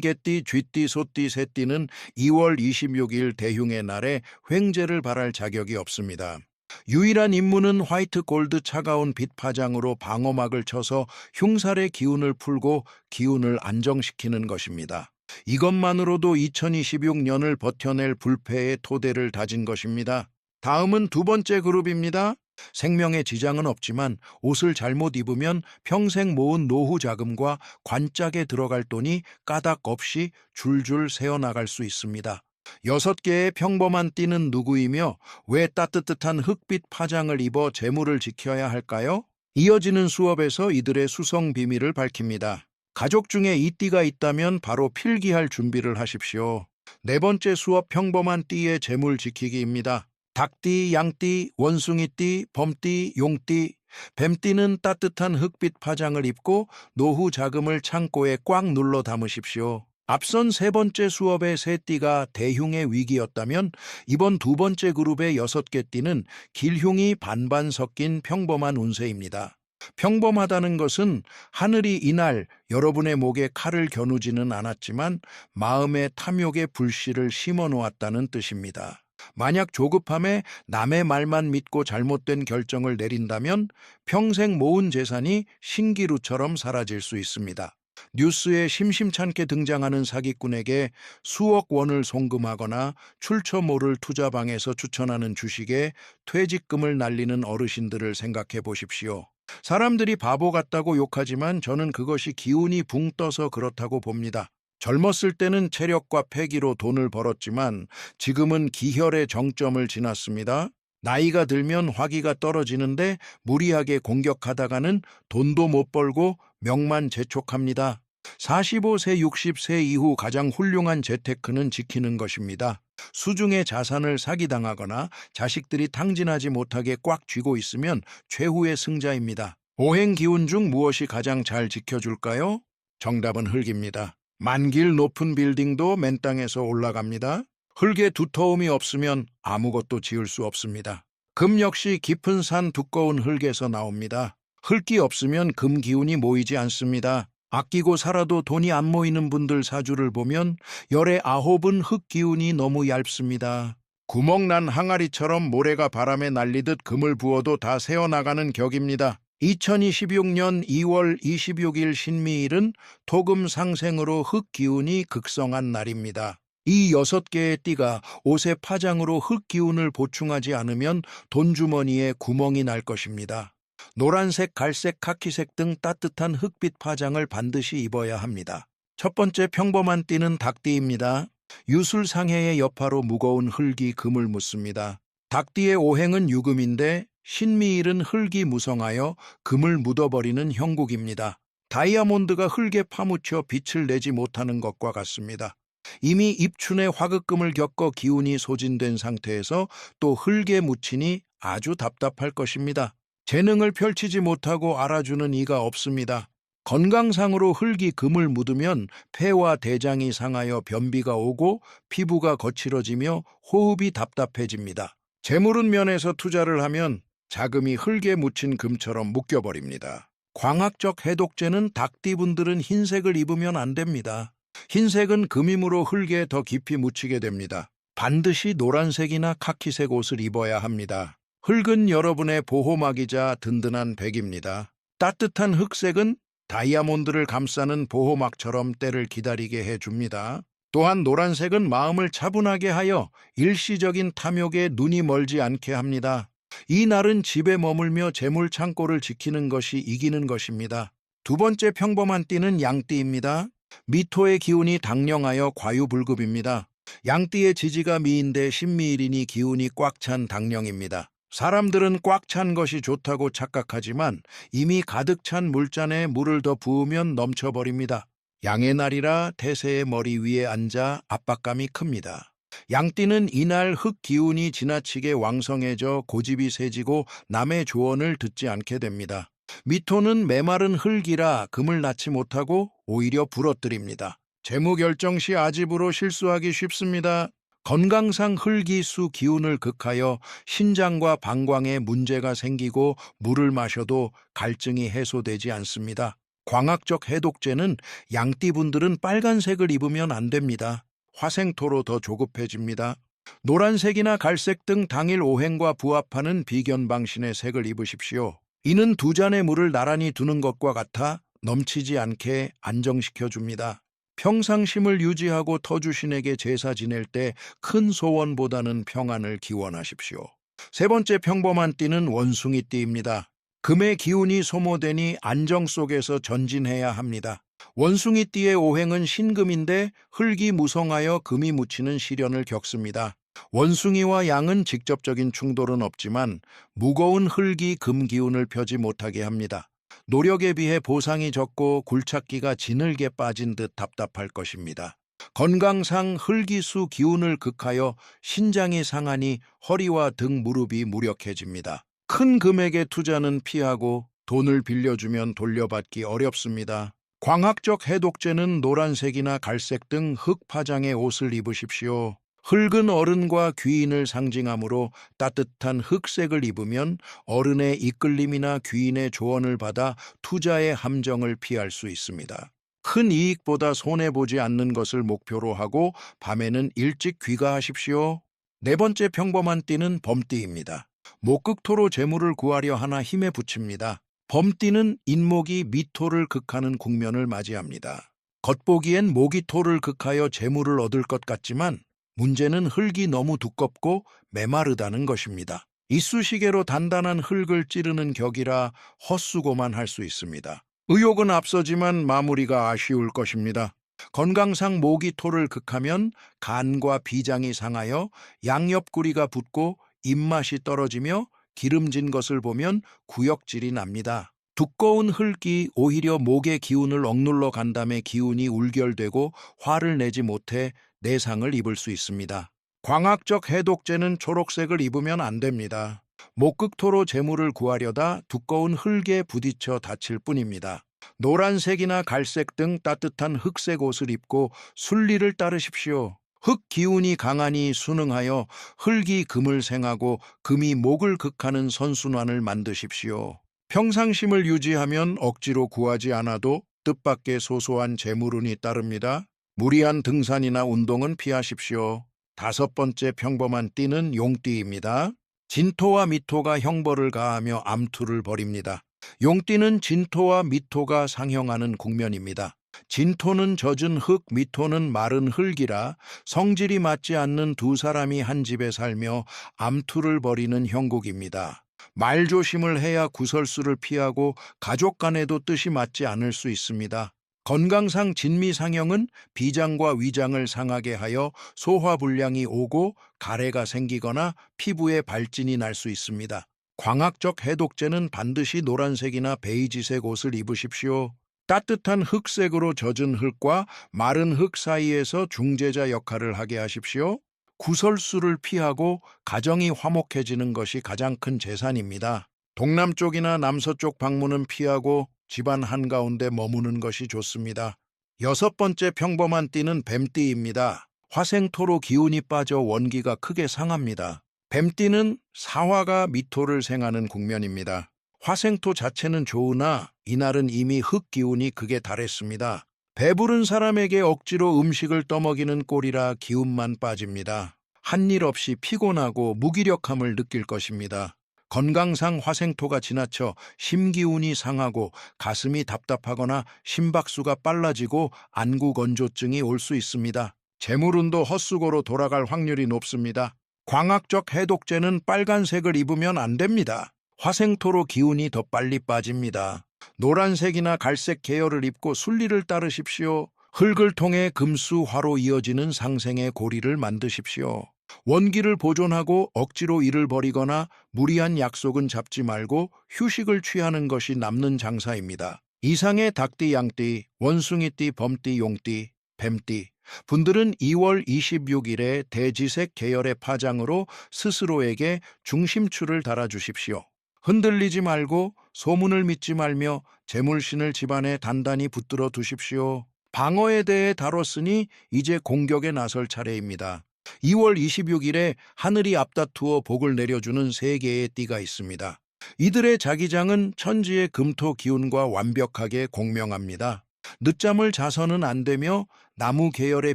개띠, 쥐띠, 소띠, 새띠는 2월 26일 대흉의 날에 횡재를 발할 자격이 없습니다. 유일한 임무는 화이트 골드 차가운 빛 파장으로 방어막을 쳐서 흉살의 기운을 풀고 기운을 안정시키는 것입니다. 이것만으로도 2026년을 버텨낼 불패의 토대를 다진 것입니다. 다음은 두 번째 그룹입니다. 생명에 지장은 없지만 옷을 잘못 입으면 평생 모은 노후 자금과 관짝에 들어갈 돈이 까닭 없이 줄줄 새어나갈 수 있습니다. 6개의 평범한 띠는 누구이며 왜 따뜻한 흑빛 파장을 입어 재물을 지켜야 할까요? 이어지는 수업에서 이들의 수성 비밀을 밝힙니다. 가족 중에 이 띠가 있다면 바로 필기할 준비를 하십시오. 네 번째 수업 평범한 띠의 재물 지키기입니다. 닭띠, 양띠, 원숭이띠, 범띠, 용띠, 뱀띠는 따뜻한 흑빛 파장을 입고 노후 자금을 창고에 꽉 눌러 담으십시오. 앞선 세 번째 수업의 세 띠가 대흉의 위기였다면 이번 두 번째 그룹의 6개 띠는 길흉이 반반 섞인 평범한 운세입니다. 평범하다는 것은 하늘이 이날 여러분의 목에 칼을 겨누지는 않았지만 마음의 탐욕의 불씨를 심어 놓았다는 뜻입니다. 만약 조급함에 남의 말만 믿고 잘못된 결정을 내린다면 평생 모은 재산이 신기루처럼 사라질 수 있습니다. 뉴스에 심심찮게 등장하는 사기꾼에게 수억 원을 송금하거나 출처모를 투자방에서 추천하는 주식에 퇴직금을 날리는 어르신들을 생각해 보십시오. 사람들이 바보 같다고 욕하지만 저는 그것이 기운이 붕 떠서 그렇다고 봅니다. 젊었을 때는 체력과 패기로 돈을 벌었지만 지금은 기혈의 정점을 지났습니다. 나이가 들면 화기가 떨어지는데 무리하게 공격하다가는 돈도 못 벌고 명만 재촉합니다. 45세, 60세 이후 가장 훌륭한 재테크는 지키는 것입니다. 수중의 자산을 사기당하거나 자식들이 탕진하지 못하게 꽉 쥐고 있으면 최후의 승자입니다. 오행 기운 중 무엇이 가장 잘 지켜줄까요? 정답은 흙입니다. 만길 높은 빌딩도 맨 땅에서 올라갑니다. 흙에 두터움이 없으면 아무것도 지을 수 없습니다. 금 역시 깊은 산 두꺼운 흙에서 나옵니다. 흙이 없으면 금 기운이 모이지 않습니다. 아끼고 살아도 돈이 안 모이는 분들 사주를 보면 열의 9은 흙 기운이 너무 얇습니다. 구멍난 항아리처럼 모래가 바람에 날리듯 금을 부어도 다 새어나가는 격입니다. 2026년 2월 26일 신미일은 토금 상생으로 흙 기운이 극성한 날입니다. 이 6개의 띠가 옷의 파장으로 흙 기운을 보충하지 않으면 돈주머니에 구멍이 날 것입니다. 노란색, 갈색, 카키색 등 따뜻한 흙빛 파장을 반드시 입어야 합니다. 첫 번째 평범한 띠는 닭띠입니다. 유술상해의 여파로 무거운 흙이 금을 묻습니다. 닭띠의 오행은 유금인데 신미일은 흙이 무성하여 금을 묻어버리는 형국입니다. 다이아몬드가 흙에 파묻혀 빛을 내지 못하는 것과 같습니다. 이미 입춘에 화극금을 겪어 기운이 소진된 상태에서 또 흙에 묻히니 아주 답답할 것입니다. 재능을 펼치지 못하고 알아주는 이가 없습니다. 건강상으로 흙이 금을 묻으면 폐와 대장이 상하여 변비가 오고 피부가 거칠어지며 호흡이 답답해집니다. 재물운 면에서 투자를 하면 자금이 흙에 묻힌 금처럼 묶여버립니다. 광학적 해독제는 닭띠분들은 흰색을 입으면 안 됩니다. 흰색은 금이므로 흙에 더 깊이 묻히게 됩니다. 반드시 노란색이나 카키색 옷을 입어야 합니다. 흙은 여러분의 보호막이자 든든한 백입니다. 따뜻한 흑색은 다이아몬드를 감싸는 보호막처럼 때를 기다리게 해줍니다. 또한 노란색은 마음을 차분하게 하여 일시적인 탐욕에 눈이 멀지 않게 합니다. 이 날은 집에 머물며 재물 창고를 지키는 것이 이기는 것입니다. 두 번째 평범한 띠는 양띠입니다. 미토의 기운이 당령하여 과유불급입니다. 양띠의 지지가 미인데 신미일이니 기운이 꽉 찬 당령입니다. 사람들은 꽉 찬 것이 좋다고 착각하지만 이미 가득 찬 물잔에 물을 더 부으면 넘쳐버립니다. 양의 날이라 태세의 머리 위에 앉아 압박감이 큽니다. 양띠는 이날 흙 기운이 지나치게 왕성해져 고집이 세지고 남의 조언을 듣지 않게 됩니다. 미토는 메마른 흙이라 금을 낳지 못하고 오히려 부러뜨립니다. 재무 결정 시 아집으로 실수하기 쉽습니다. 건강상 흙이수 기운을 극하여 신장과 방광에 문제가 생기고 물을 마셔도 갈증이 해소되지 않습니다. 광학적 해독제는 양띠분들은 빨간색을 입으면 안 됩니다. 화생토로 더 조급해집니다. 노란색이나 갈색 등 당일 오행과 부합하는 비견방신의 색을 입으십시오. 이는 두 잔의 물을 나란히 두는 것과 같아 넘치지 않게 안정시켜줍니다. 평상심을 유지하고 터주신에게 제사 지낼 때 큰 소원보다는 평안을 기원하십시오. 세 번째 평범한 띠는 원숭이띠입니다. 금의 기운이 소모되니 안정 속에서 전진해야 합니다. 원숭이띠의 오행은 신금인데 흙이 무성하여 금이 묻히는 시련을 겪습니다. 원숭이와 양은 직접적인 충돌은 없지만 무거운 흙이 금 기운을 펴지 못하게 합니다. 노력에 비해 보상이 적고 굴착기가 지늘게 빠진 듯 답답할 것입니다. 건강상 흙이수 기운을 극하여 신장이 상하니 허리와 등 무릎이 무력해집니다. 큰 금액의 투자는 피하고 돈을 빌려주면 돌려받기 어렵습니다. 광학적 해독제는 노란색이나 갈색 등 흙파장의 옷을 입으십시오. 흙은 어른과 귀인을 상징하므로 따뜻한 흑색을 입으면 어른의 이끌림이나 귀인의 조언을 받아 투자의 함정을 피할 수 있습니다. 큰 이익보다 손해보지 않는 것을 목표로 하고 밤에는 일찍 귀가하십시오. 네 번째 평범한 띠는 범띠입니다. 목극토로 재물을 구하려 하나 힘에 부칩니다. 범띠는 인목이 미토를 극하는 국면을 맞이합니다. 겉보기엔 목이 토를 극하여 재물을 얻을 것 같지만 문제는 흙이 너무 두껍고 메마르다는 것입니다. 이쑤시개로 단단한 흙을 찌르는 격이라 헛수고만 할 수 있습니다. 의욕은 앞서지만 마무리가 아쉬울 것입니다. 건강상 목이 토를 극하면 간과 비장이 상하여 양옆구리가 붓고 입맛이 떨어지며 기름진 것을 보면 구역질이 납니다. 두꺼운 흙이 오히려 목의 기운을 억눌러 간담에 기운이 울결되고 화를 내지 못해 내상을 입을 수 있습니다. 광학적 해독제는 초록색을 입으면 안 됩니다. 목극토로 재물을 구하려다 두꺼운 흙에 부딪혀 다칠 뿐입니다. 노란색이나 갈색 등 따뜻한 흑색 옷을 입고 순리를 따르십시오. 흙 기운이 강하니 순응하여 흙이 금을 생하고 금이 목을 극하는 선순환을 만드십시오. 평상심을 유지하면 억지로 구하지 않아도 뜻밖의 소소한 재물운이 따릅니다. 무리한 등산이나 운동은 피하십시오. 5번째 평범한 띠는 용띠입니다. 진토와 미토가 형벌을 가하며 암투를 벌입니다. 용띠는 진토와 미토가 상형하는 국면입니다. 진토는 젖은 흙, 미토는 마른 흙이라 성질이 맞지 않는 두 사람이 한 집에 살며 암투를 벌이는 형국입니다. 말조심을 해야 구설수를 피하고 가족 간에도 뜻이 맞지 않을 수 있습니다. 건강상 진미상형은 비장과 위장을 상하게 하여 소화불량이 오고 가래가 생기거나 피부에 발진이 날 수 있습니다. 광학적 해독제는 반드시 노란색이나 베이지색 옷을 입으십시오. 따뜻한 흑색으로 젖은 흙과 마른 흙 사이에서 중재자 역할을 하게 하십시오. 구설수를 피하고 가정이 화목해지는 것이 가장 큰 재산입니다. 동남쪽이나 남서쪽 방문은 피하고 집안 한가운데 머무는 것이 좋습니다. 6번째 평범한 띠는 뱀띠입니다. 화생토로 기운이 빠져 원기가 크게 상합니다. 뱀띠는 사화가 미토를 생하는 국면입니다. 화생토 자체는 좋으나 이날은 이미 흙 기운이 극에 달했습니다. 배부른 사람에게 억지로 음식을 떠먹이는 꼴이라 기운만 빠집니다. 한 일 없이 피곤하고 무기력함을 느낄 것입니다. 건강상 화생토가 지나쳐 심기운이 상하고 가슴이 답답하거나 심박수가 빨라지고 안구건조증이 올 수 있습니다. 재물운도 헛수고로 돌아갈 확률이 높습니다. 광학적 해독제는 빨간색을 입으면 안 됩니다. 화생토로 기운이 더 빨리 빠집니다. 노란색이나 갈색 계열을 입고 순리를 따르십시오. 흙을 통해 금수, 화로 이어지는 상생의 고리를 만드십시오. 원기를 보존하고 억지로 일을 벌이거나 무리한 약속은 잡지 말고 휴식을 취하는 것이 남는 장사입니다. 이상의 닭띠, 양띠, 원숭이띠, 범띠, 용띠, 뱀띠 분들은 2월 26일에 대지색 계열의 파장으로 스스로에게 중심추를 달아주십시오. 흔들리지 말고 소문을 믿지 말며 재물신을 집안에 단단히 붙들어 두십시오. 방어에 대해 다뤘으니 이제 공격에 나설 차례입니다. 2월 26일에 하늘이 앞다투어 복을 내려주는 3개의 띠가 있습니다. 이들의 자기장은 천지의 금토 기운과 완벽하게 공명합니다. 늦잠을 자서는 안 되며 나무 계열의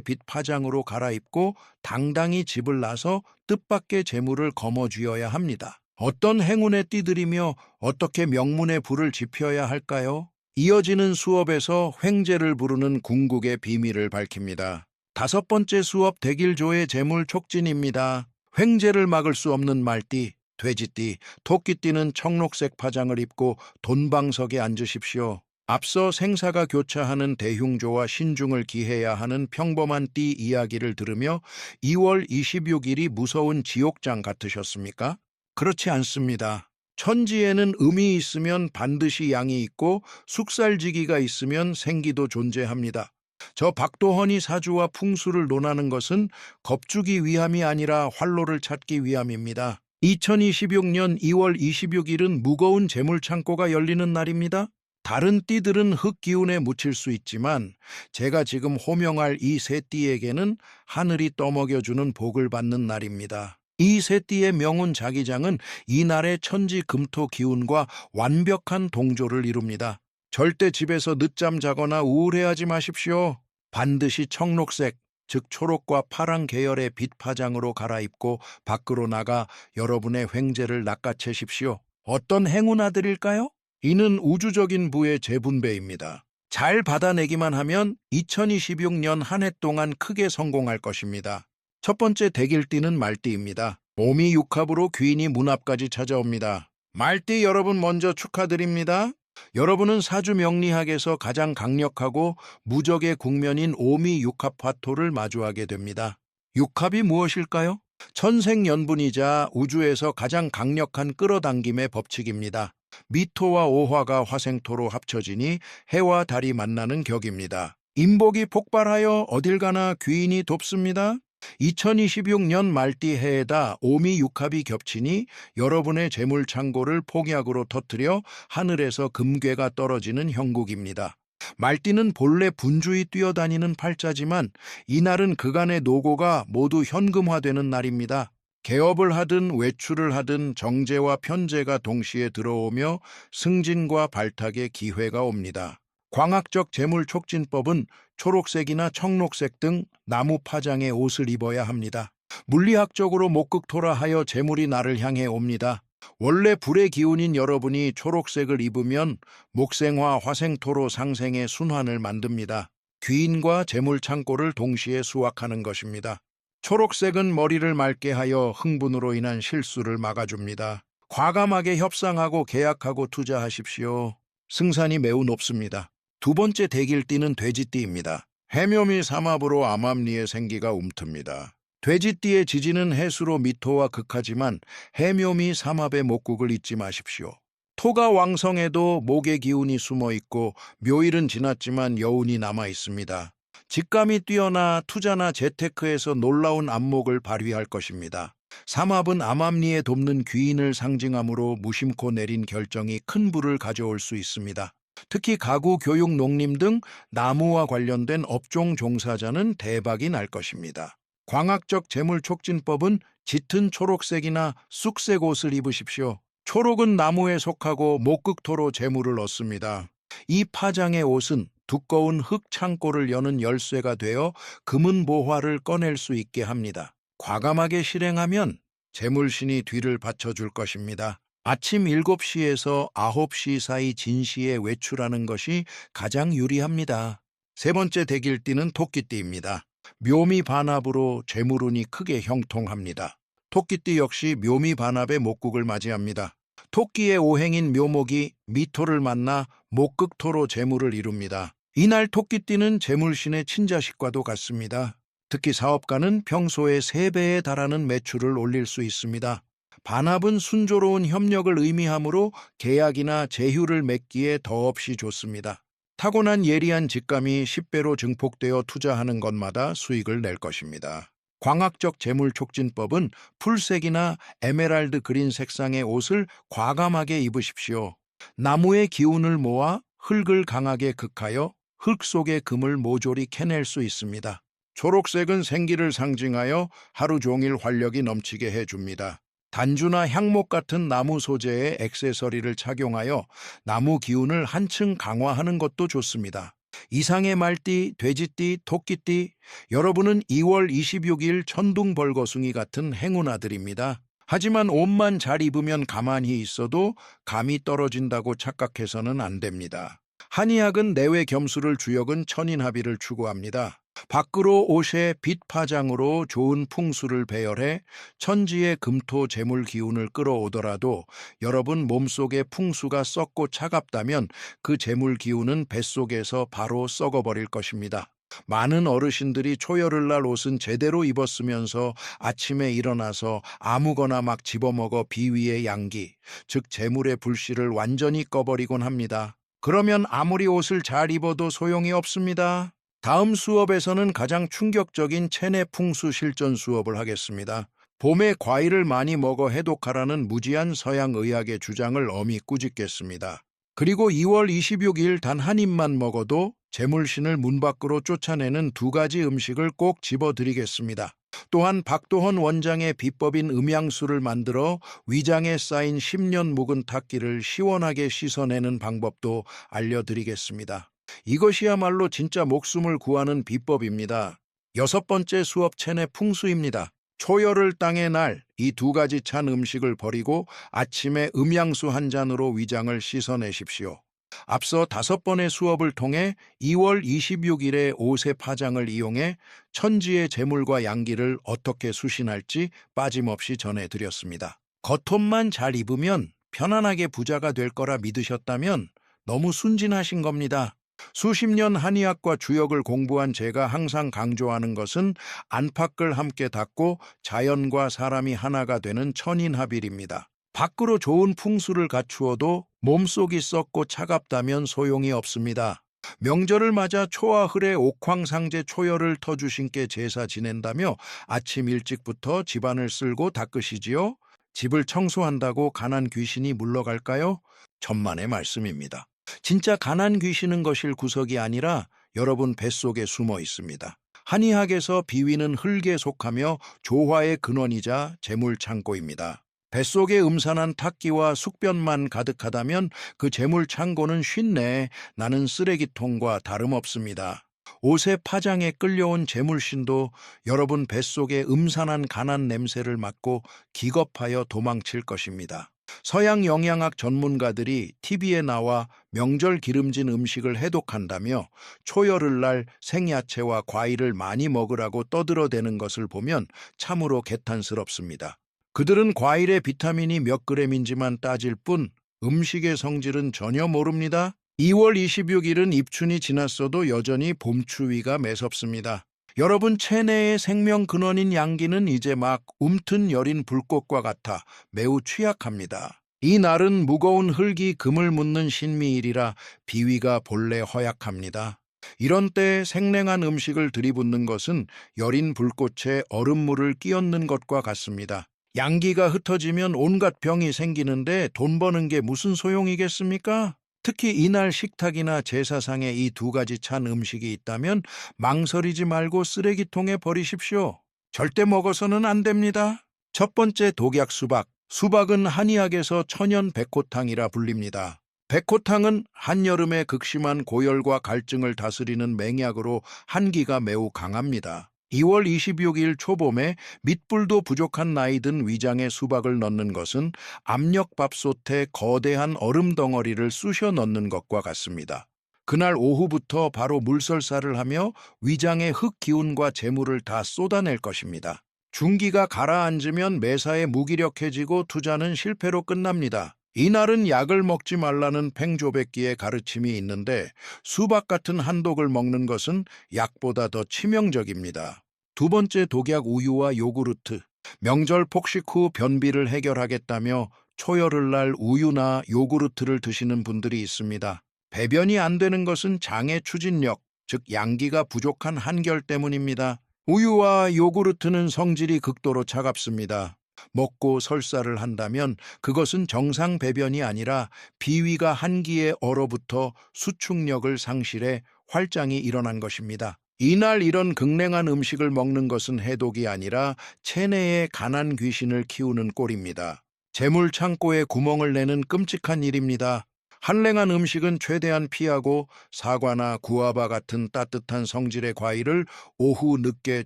빛 파장으로 갈아입고 당당히 집을 나서 뜻밖의 재물을 거머쥐어야 합니다. 어떤 행운의 띠들이며 어떻게 명문의 불을 지펴야 할까요? 이어지는 수업에서 횡재를 부르는 궁극의 비밀을 밝힙니다. 5번째 수업 대길조의 재물 촉진입니다. 횡재를 막을 수 없는 말띠, 돼지띠, 토끼띠는 청록색 파장을 입고 돈방석에 앉으십시오. 앞서 생사가 교차하는 대흉조와 신중을 기해야 하는 평범한 띠 이야기를 들으며 2월 26일이 무서운 지옥장 같으셨습니까? 그렇지 않습니다. 천지에는 음이 있으면 반드시 양이 있고 숙살지기가 있으면 생기도 존재합니다. 저 박도헌이 사주와 풍수를 논하는 것은 겁주기 위함이 아니라 활로를 찾기 위함입니다. 2026년 2월 26일은 무거운 재물창고가 열리는 날입니다. 다른 띠들은 흙기운에 묻힐 수 있지만 제가 지금 호명할 이 세 띠에게는 하늘이 떠먹여주는 복을 받는 날입니다. 이 세 띠의 명운 자기장은 이날의 천지 금토 기운과 완벽한 동조를 이룹니다. 절대 집에서 늦잠 자거나 우울해하지 마십시오. 반드시 청록색, 즉 초록과 파랑 계열의 빛 파장으로 갈아입고 밖으로 나가 여러분의 횡재를 낚아채십시오. 어떤 행운 아들일까요? 이는 우주적인 부의 재분배입니다. 잘 받아내기만 하면 2026년 한 해 동안 크게 성공할 것입니다. 첫 번째 대길띠는 말띠입니다. 오미 육합으로 귀인이 문 앞까지 찾아옵니다. 말띠 여러분 먼저 축하드립니다. 여러분은 사주 명리학에서 가장 강력하고 무적의 국면인 오미 육합 화토를 마주하게 됩니다. 육합이 무엇일까요? 천생연분이자 우주에서 가장 강력한 끌어당김의 법칙입니다. 미토와 오화가 화생토로 합쳐지니 해와 달이 만나는 격입니다. 인복이 폭발하여 어딜 가나 귀인이 돕습니다. 2026년 말띠 해에다 오미 육합이 겹치니 여러분의 재물 창고를 폭약으로 터뜨려 하늘에서 금괴가 떨어지는 형국입니다. 말띠는 본래 분주히 뛰어다니는 팔자지만 이날은 그간의 노고가 모두 현금화되는 날입니다. 개업을 하든 외출을 하든 정제와 편제가 동시에 들어오며 승진과 발탁의 기회가 옵니다. 광학적 재물 촉진법은 초록색이나 청록색 등 나무 파장의 옷을 입어야 합니다. 물리학적으로 목극토라하여 재물이 나를 향해 옵니다. 원래 불의 기운인 여러분이 초록색을 입으면 목생화 화생토로 상생의 순환을 만듭니다. 귀인과 재물 창고를 동시에 수확하는 것입니다. 초록색은 머리를 맑게 하여 흥분으로 인한 실수를 막아줍니다. 과감하게 협상하고 계약하고 투자하십시오. 승산이 매우 높습니다. 두 번째 대길띠는 돼지띠입니다. 해묘미 삼합으로 암암리의 생기가 움틉니다. 돼지띠의 지지는 해수로 미토와 극하지만 해묘미 삼합의 목국을 잊지 마십시오. 토가 왕성해도 목의 기운이 숨어 있고 묘일은 지났지만 여운이 남아 있습니다. 직감이 뛰어나 투자나 재테크에서 놀라운 안목을 발휘할 것입니다. 삼합은 암암리에 돕는 귀인을 상징하므로 무심코 내린 결정이 큰 부를 가져올 수 있습니다. 특히 가구, 교육, 농림 등 나무와 관련된 업종 종사자는 대박이 날 것입니다. 광학적 재물 촉진법은 짙은 초록색이나 쑥색 옷을 입으십시오. 초록은 나무에 속하고 목극토로 재물을 얻습니다. 이 파장의 옷은 두꺼운 흙 창고를 여는 열쇠가 되어 금은 보화를 꺼낼 수 있게 합니다. 과감하게 실행하면 재물신이 뒤를 받쳐줄 것입니다. 아침 7시에서 9시 사이 진시에 외출하는 것이 가장 유리합니다. 세 번째 대길띠는 토끼띠입니다. 묘미 반합으로 재물운이 크게 형통합니다. 토끼띠 역시 묘미 반합의 목국을 맞이합니다. 토끼의 오행인 묘목이 미토를 만나 목극토로 재물을 이룹니다. 이날 토끼띠는 재물신의 친자식과도 같습니다. 특히 사업가는 평소의 3배에 달하는 매출을 올릴 수 있습니다. 반합은 순조로운 협력을 의미하므로 계약이나 제휴를 맺기에 더없이 좋습니다. 타고난 예리한 직감이 10배로 증폭되어 투자하는 것마다 수익을 낼 것입니다. 광학적 재물 촉진법은 풀색이나 에메랄드 그린 색상의 옷을 과감하게 입으십시오. 나무의 기운을 모아 흙을 강하게 극하여 흙 속의 금을 모조리 캐낼 수 있습니다. 초록색은 생기를 상징하여 하루 종일 활력이 넘치게 해줍니다. 단주나 향목 같은 나무 소재의 액세서리를 착용하여 나무 기운을 한층 강화하는 것도 좋습니다. 이상의 말띠, 돼지띠, 토끼띠, 여러분은 2월 26일 천둥벌거숭이 같은 행운아들입니다. 하지만 옷만 잘 입으면 가만히 있어도 감이 떨어진다고 착각해서는 안 됩니다. 한의학은 내외 겸수를 주역은 천인합의를 추구합니다. 밖으로 옷의 빛 파장으로 좋은 풍수를 배열해 천지의 금토 재물 기운을 끌어오더라도 여러분 몸속의 풍수가 썩고 차갑다면 그 재물 기운은 뱃속에서 바로 썩어버릴 것입니다. 많은 어르신들이 초여를 날 옷은 제대로 입었으면서 아침에 일어나서 아무거나 막 집어먹어 비위의 양기, 즉 재물의 불씨를 완전히 꺼버리곤 합니다. 그러면 아무리 옷을 잘 입어도 소용이 없습니다. 다음 수업에서는 가장 충격적인 체내 풍수 실전 수업을 하겠습니다. 봄에 과일을 많이 먹어 해독하라는 무지한 서양 의학의 주장을 엄히 꾸짖겠습니다. 그리고 2월 26일 단 한 입만 먹어도 재물신을 문 밖으로 쫓아내는 2가지 음식을 꼭 집어드리겠습니다. 또한 박도헌 원장의 비법인 음양수를 만들어 위장에 쌓인 10년 묵은 탁기를 시원하게 씻어내는 방법도 알려드리겠습니다. 이것이야말로 진짜 목숨을 구하는 비법입니다. 6번째 수업 체내 풍수입니다. 초여를 땅의 날 이 2가지 찬 음식을 버리고 아침에 음양수 한 잔으로 위장을 씻어내십시오. 앞서 5번의 수업을 통해 2월 26일의 옷의 파장을 이용해 천지의 재물과 양기를 어떻게 수신할지 빠짐없이 전해드렸습니다. 겉옷만 잘 입으면 편안하게 부자가 될 거라 믿으셨다면 너무 순진하신 겁니다. 수십 년 한의학과 주역을 공부한 제가 항상 강조하는 것은 안팎을 함께 닦고 자연과 사람이 하나가 되는 천인합일입니다. 밖으로 좋은 풍수를 갖추어도 몸속이 썩고 차갑다면 소용이 없습니다. 명절을 맞아 초와 흘에 옥황상제 초열을 터주신께 제사 지낸다며 아침 일찍부터 집안을 쓸고 닦으시지요? 집을 청소한다고 가난 귀신이 물러갈까요? 천만의 말씀입니다. 진짜 가난 귀신은 거실 구석이 아니라 여러분 뱃속에 숨어 있습니다. 한의학에서 비위는 흙에 속하며 조화의 근원이자 재물 창고입니다. 뱃속에 음산한 탁기와 숙변만 가득하다면 그 재물 창고는 쉰내 나는 쓰레기통과 다름없습니다. 옷의 파장에 끌려온 재물신도 여러분 뱃속에 음산한 가난 냄새를 맡고 기겁하여 도망칠 것입니다. 서양 영양학 전문가들이 TV에 나와 명절 기름진 음식을 해독한다며 초열흘날 생야채와 과일을 많이 먹으라고 떠들어대는 것을 보면 참으로 개탄스럽습니다. 그들은 과일의 비타민이 몇 그램인지만 따질 뿐 음식의 성질은 전혀 모릅니다. 2월 26일은 입춘이 지났어도 여전히 봄추위가 매섭습니다. 여러분 체내의 생명 근원인 양기는 이제 막 움튼 여린 불꽃과 같아 매우 취약합니다. 이 날은 무거운 흙이 금을 묻는 신미일이라 비위가 본래 허약합니다. 이런 때 생냉한 음식을 들이붓는 것은 여린 불꽃에 얼음물을 끼얹는 것과 같습니다. 양기가 흩어지면 온갖 병이 생기는데 돈 버는 게 무슨 소용이겠습니까? 특히 이날 식탁이나 제사상에 이 두 가지 찬 음식이 있다면 망설이지 말고 쓰레기통에 버리십시오. 절대 먹어서는 안 됩니다. 첫 번째 독약 수박. 수박은 한의학에서 천연 백호탕이라 불립니다. 백호탕은 한여름의 극심한 고열과 갈증을 다스리는 맹약으로 한기가 매우 강합니다. 2월 26일 초봄에 밑불도 부족한 나이 든 위장에 수박을 넣는 것은 압력밥솥에 거대한 얼음 덩어리를 쑤셔 넣는 것과 같습니다. 그날 오후부터 바로 물설사를 하며 위장의 흙 기운과 재물을 다 쏟아낼 것입니다. 중기가 가라앉으면 매사에 무기력해지고 투자는 실패로 끝납니다. 이날은 약을 먹지 말라는 팽조백기의 가르침이 있는데 수박 같은 한독을 먹는 것은 약보다 더 치명적입니다. 두 번째 독약 우유와 요구르트. 명절 폭식 후 변비를 해결하겠다며 초열흘날 우유나 요구르트를 드시는 분들이 있습니다. 배변이 안 되는 것은 장의 추진력, 즉 양기가 부족한 한결 때문입니다. 우유와 요구르트는 성질이 극도로 차갑습니다. 먹고 설사를 한다면 그것은 정상 배변이 아니라 비위가 한기에 얼어붙어 수축력을 상실해 활장이 일어난 것입니다. 이날 이런 극냉한 음식을 먹는 것은 해독이 아니라 체내에 가난 귀신을 키우는 꼴입니다. 재물 창고에 구멍을 내는 끔찍한 일입니다. 한랭한 음식은 최대한 피하고 사과나 구아바 같은 따뜻한 성질의 과일을 오후 늦게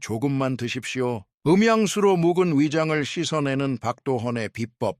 조금만 드십시오. 음양수로 묵은 위장을 씻어내는 박도헌의 비법.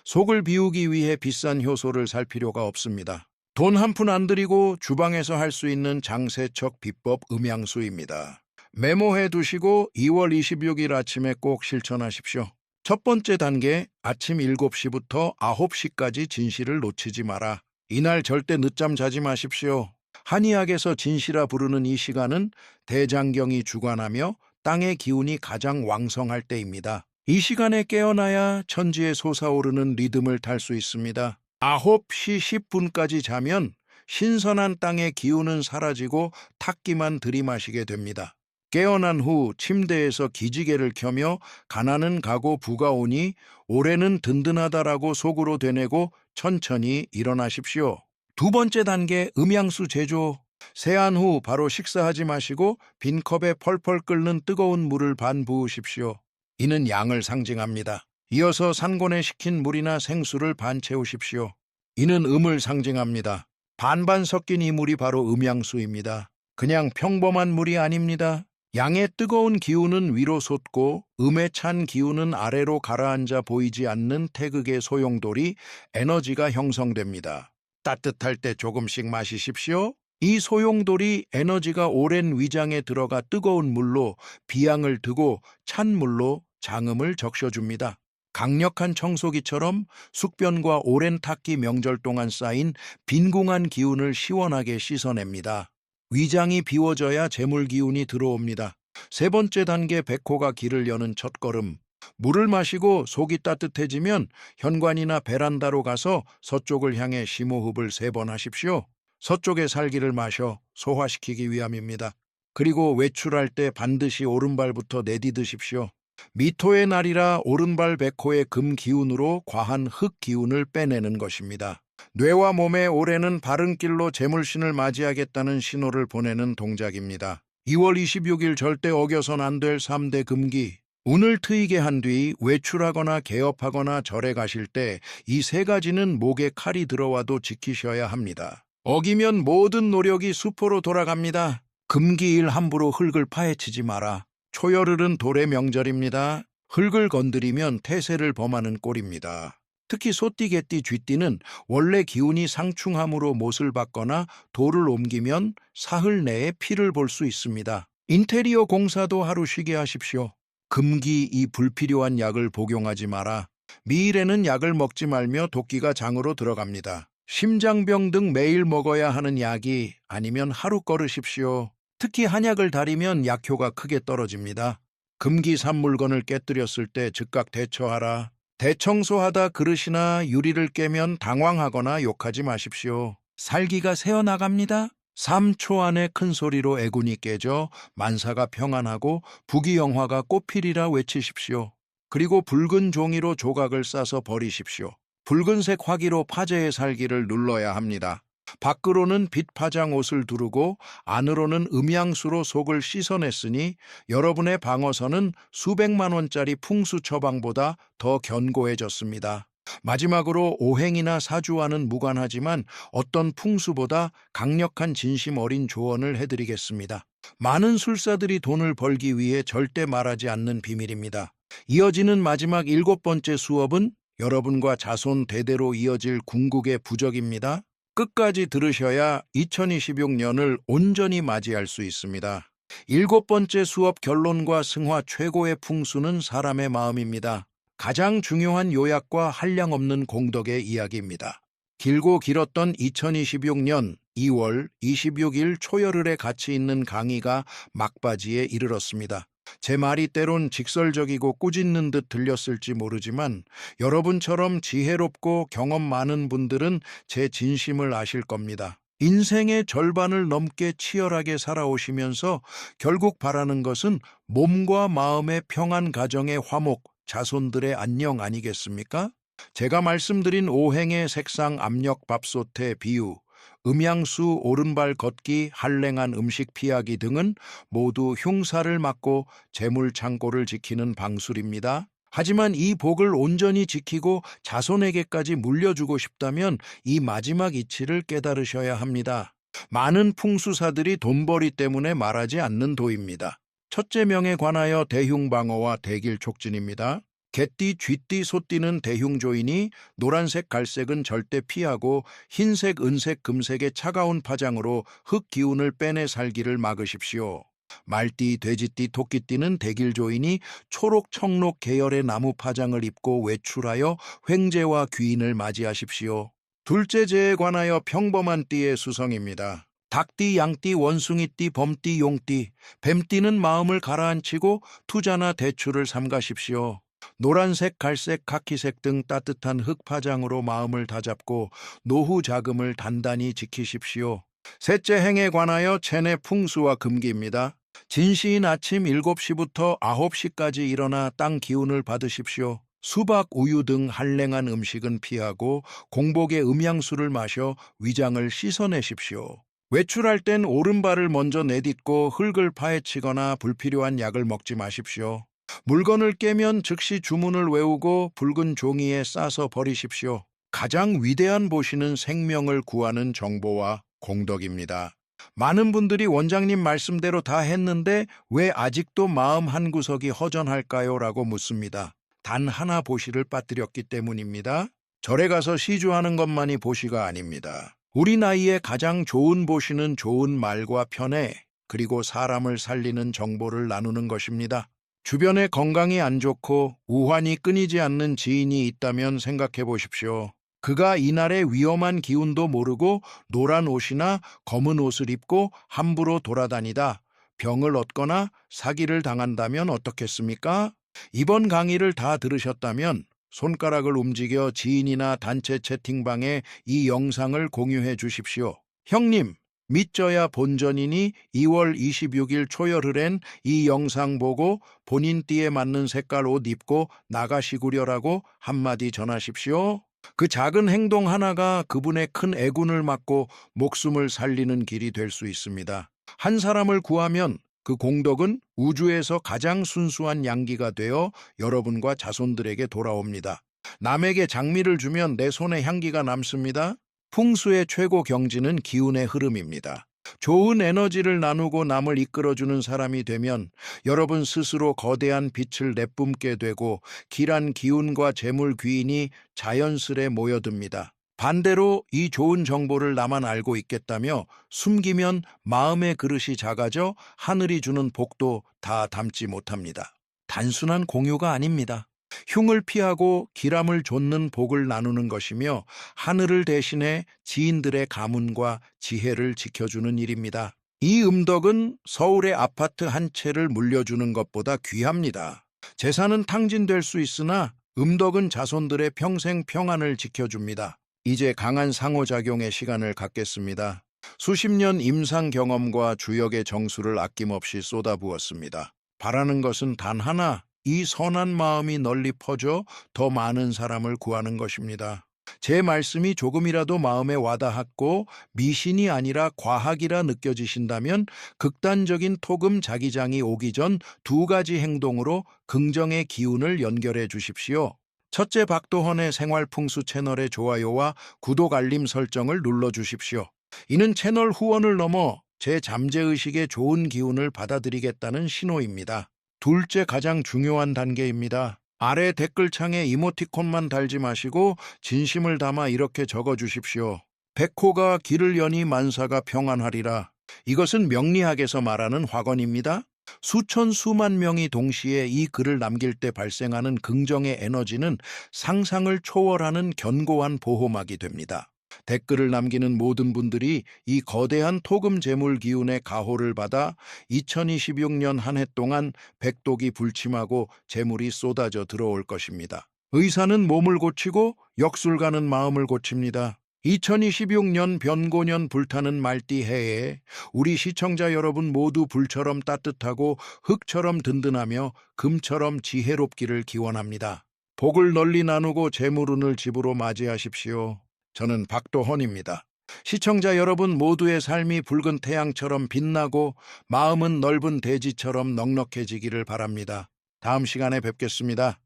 속을 비우기 위해 비싼 효소를 살 필요가 없습니다. 돈 한 푼 안 들이고 주방에서 할 수 있는 장세척 비법 음양수입니다. 메모해 두시고 2월 26일 아침에 꼭 실천하십시오. 첫 번째 단계, 아침 7시부터 9시까지 진시를 놓치지 마라. 이날 절대 늦잠 자지 마십시오. 한의학에서 진시라 부르는 이 시간은 대장경이 주관하며 땅의 기운이 가장 왕성할 때입니다. 이 시간에 깨어나야 천지에 솟아오르는 리듬을 탈 수 있습니다. 9시 10분까지 자면 신선한 땅의 기운은 사라지고 탁기만 들이마시게 됩니다. 깨어난 후 침대에서 기지개를 켜며 가난은 가고 부가 오니 올해는 든든하다라고 속으로 되뇌고 천천히 일어나십시오. 두 번째 단계 음양수 제조. 세안 후 바로 식사하지 마시고 빈 컵에 펄펄 끓는 뜨거운 물을 반 부으십시오. 이는 양을 상징합니다. 이어서 산곤에 식힌 물이나 생수를 반 채우십시오. 이는 음을 상징합니다. 반반 섞인 이 물이 바로 음양수입니다. 그냥 평범한 물이 아닙니다. 양의 뜨거운 기운은 위로 솟고 음에 찬 기운은 아래로 가라앉아 보이지 않는 태극의 소용돌이 에너지가 형성됩니다. 따뜻할 때 조금씩 마시십시오. 이 소용돌이 에너지가 오랜 위장에 들어가 뜨거운 물로 비양을 드고 찬 물로 장음을 적셔줍니다. 강력한 청소기처럼 숙변과 오랜 탁기 명절 동안 쌓인 빈궁한 기운을 시원하게 씻어냅니다. 위장이 비워져야 재물 기운이 들어옵니다. 세 번째 단계 백호가 길을 여는 첫걸음. 물을 마시고 속이 따뜻해지면 현관이나 베란다로 가서 서쪽을 향해 심호흡을 3번 하십시오. 서쪽의 살기를 마셔 소화시키기 위함입니다. 그리고 외출할 때 반드시 오른발부터 내디드십시오. 미토의 날이라 오른발 백호의 금 기운으로 과한 흙 기운을 빼내는 것입니다. 뇌와 몸의 올해는 바른 길로 재물신을 맞이하겠다는 신호를 보내는 동작입니다. 2월 26일 절대 어겨선 안 될 3대 금기. 운을 트이게 한 뒤 외출하거나 개업하거나 절에 가실 때 이 3가지는 목에 칼이 들어와도 지키셔야 합니다. 어기면 모든 노력이 수포로 돌아갑니다. 금기일 함부로 흙을 파헤치지 마라. 초열흘은 돌의 명절입니다. 흙을 건드리면 태세를 범하는 꼴입니다. 특히 소띠, 개띠, 쥐띠는 원래 기운이 상충함으로 못을 받거나 돌을 옮기면 사흘 내에 피를 볼 수 있습니다. 인테리어 공사도 하루 쉬게 하십시오. 금기 이 불필요한 약을 복용하지 마라. 미일에는 약을 먹지 말며 도끼가 장으로 들어갑니다. 심장병 등 매일 먹어야 하는 약이 아니면 하루 걸으십시오. 특히 한약을 다리면 약효가 크게 떨어집니다. 금기 산물건을 깨뜨렸을 때 즉각 대처하라. 대청소하다 그릇이나 유리를 깨면 당황하거나 욕하지 마십시오. 살기가 새어나갑니다. 3초 안에 큰 소리로 애군이 깨져 만사가 평안하고 부귀영화가 꽃피리라 외치십시오. 그리고 붉은 종이로 조각을 싸서 버리십시오. 붉은색 화기로 파재의 살기를 눌러야 합니다. 밖으로는 빛파장 옷을 두르고 안으로는 음양수로 속을 씻어냈으니 여러분의 방어선은 수백만 원짜리 풍수 처방보다 더 견고해졌습니다. 마지막으로 오행이나 사주와는 무관하지만 어떤 풍수보다 강력한 진심 어린 조언을 해드리겠습니다. 많은 술사들이 돈을 벌기 위해 절대 말하지 않는 비밀입니다. 이어지는 마지막 7번째 수업은 여러분과 자손 대대로 이어질 궁극의 부적입니다. 끝까지 들으셔야 2026년을 온전히 맞이할 수 있습니다. 7번째 수업 결론과 승화 최고의 풍수는 사람의 마음입니다. 가장 중요한 요약과 한량없는 공덕의 이야기입니다. 길고 길었던 2026년 2월 26일 초열흘에 같이 있는 강의가 막바지에 이르렀습니다. 제 말이 때론 직설적이고 꾸짖는 듯 들렸을지 모르지만 여러분처럼 지혜롭고 경험 많은 분들은 제 진심을 아실 겁니다. 인생의 절반을 넘게 치열하게 살아오시면서 결국 바라는 것은 몸과 마음의 평안, 가정의 화목, 자손들의 안녕 아니겠습니까? 제가 말씀드린 오행의 색상, 압력, 밥솥의 비유, 음양수, 오른발 걷기, 한랭한 음식 피하기 등은 모두 흉사를 막고 재물 창고를 지키는 방술입니다. 하지만 이 복을 온전히 지키고 자손에게까지 물려주고 싶다면 이 마지막 이치를 깨달으셔야 합니다. 많은 풍수사들이 돈벌이 때문에 말하지 않는 도입니다. 첫째 명에 관하여 대흉방어와 대길 촉진입니다. 개띠, 쥐띠, 소띠는 대흉조이니 노란색, 갈색은 절대 피하고 흰색, 은색, 금색의 차가운 파장으로 흙 기운을 빼내 살기를 막으십시오. 말띠, 돼지띠, 토끼띠는 대길조이니 초록, 청록 계열의 나무 파장을 입고 외출하여 횡재와 귀인을 맞이하십시오. 둘째 재에 관하여 평범한 띠의 수성입니다. 닭띠, 양띠, 원숭이띠, 범띠, 용띠, 뱀띠는 마음을 가라앉히고 투자나 대출을 삼가십시오. 노란색, 갈색, 카키색 등 따뜻한 흙파장으로 마음을 다잡고 노후 자금을 단단히 지키십시오. 셋째 행에 관하여 체내 풍수와 금기입니다. 진시인 아침 7시부터 9시까지 일어나 땅 기운을 받으십시오. 수박, 우유 등 한랭한 음식은 피하고 공복에 음양수를 마셔 위장을 씻어내십시오. 외출할 땐 오른발을 먼저 내딛고 흙을 파헤치거나 불필요한 약을 먹지 마십시오. 물건을 깨면 즉시 주문을 외우고 붉은 종이에 싸서 버리십시오. 가장 위대한 보시는 생명을 구하는 정보와 공덕입니다. 많은 분들이 원장님 말씀대로 다 했는데 왜 아직도 마음 한구석이 허전할까요? 라고 묻습니다. 단 하나 보시를 빠뜨렸기 때문입니다. 절에 가서 시주하는 것만이 보시가 아닙니다. 우리 나이에 가장 좋은 보시는 좋은 말과 편애, 그리고 사람을 살리는 정보를 나누는 것입니다. 주변에 건강이 안 좋고 우환이 끊이지 않는 지인이 있다면 생각해 보십시오. 그가 이날의 위험한 기운도 모르고 노란 옷이나 검은 옷을 입고 함부로 돌아다니다 병을 얻거나 사기를 당한다면 어떻겠습니까? 이번 강의를 다 들으셨다면 손가락을 움직여 지인이나 단체 채팅방에 이 영상을 공유해 주십시오. 형님, 믿져야 본전이니 2월 26일 초열흘엔 이 영상 보고 본인 띠에 맞는 색깔 옷 입고 나가시구려라고 한마디 전하십시오. 그 작은 행동 하나가 그분의 큰 애군을 막고 목숨을 살리는 길이 될 수 있습니다. 한 사람을 구하면 그 공덕은 우주에서 가장 순수한 양기가 되어 여러분과 자손들에게 돌아옵니다. 남에게 장미를 주면 내 손에 향기가 남습니다. 풍수의 최고 경지는 기운의 흐름입니다. 좋은 에너지를 나누고 남을 이끌어주는 사람이 되면 여러분 스스로 거대한 빛을 내뿜게 되고 길한 기운과 재물 귀인이 자연스레 모여듭니다. 반대로 이 좋은 정보를 나만 알고 있겠다며 숨기면 마음의 그릇이 작아져 하늘이 주는 복도 다 담지 못합니다. 단순한 공유가 아닙니다. 흉을 피하고 기람을 좇는 복을 나누는 것이며 하늘을 대신해 지인들의 가문과 지혜를 지켜주는 일입니다. 이 음덕은 서울의 아파트 한 채를 물려주는 것보다 귀합니다. 재산은 탕진될 수 있으나 음덕은 자손들의 평생 평안을 지켜줍니다. 이제 강한 상호작용의 시간을 갖겠습니다. 수십 년 임상 경험과 주역의 정수를 아낌없이 쏟아부었습니다. 바라는 것은 단 하나, 이 선한 마음이 널리 퍼져 더 많은 사람을 구하는 것입니다. 제 말씀이 조금이라도 마음에 와닿았고 미신이 아니라 과학이라 느껴지신다면 극단적인 토금 자기장이 오기 전 2가지 행동으로 긍정의 기운을 연결해 주십시오. 첫째, 박도헌의 생활풍수 채널의 좋아요와 구독 알림 설정을 눌러주십시오. 이는 채널 후원을 넘어 제 잠재의식의 좋은 기운을 받아들이겠다는 신호입니다. 둘째, 가장 중요한 단계입니다. 아래 댓글창에 이모티콘만 달지 마시고 진심을 담아 이렇게 적어주십시오. 백호가 길을 여니 만사가 평안하리라. 이것은 명리학에서 말하는 화건입니다. 수천 수만 명이 동시에 이 글을 남길 때 발생하는 긍정의 에너지는 상상을 초월하는 견고한 보호막이 됩니다. 댓글을 남기는 모든 분들이 이 거대한 토금 재물 기운의 가호를 받아 2026년 한 해 동안 백독이 불침하고 재물이 쏟아져 들어올 것입니다. 의사는 몸을 고치고 역술가는 마음을 고칩니다. 2026년 변고년 불타는 말띠 해에 우리 시청자 여러분 모두 불처럼 따뜻하고 흙처럼 든든하며 금처럼 지혜롭기를 기원합니다. 복을 널리 나누고 재물운을 집으로 맞이하십시오. 저는 박도헌입니다. 시청자 여러분 모두의 삶이 붉은 태양처럼 빛나고 마음은 넓은 대지처럼 넉넉해지기를 바랍니다. 다음 시간에 뵙겠습니다.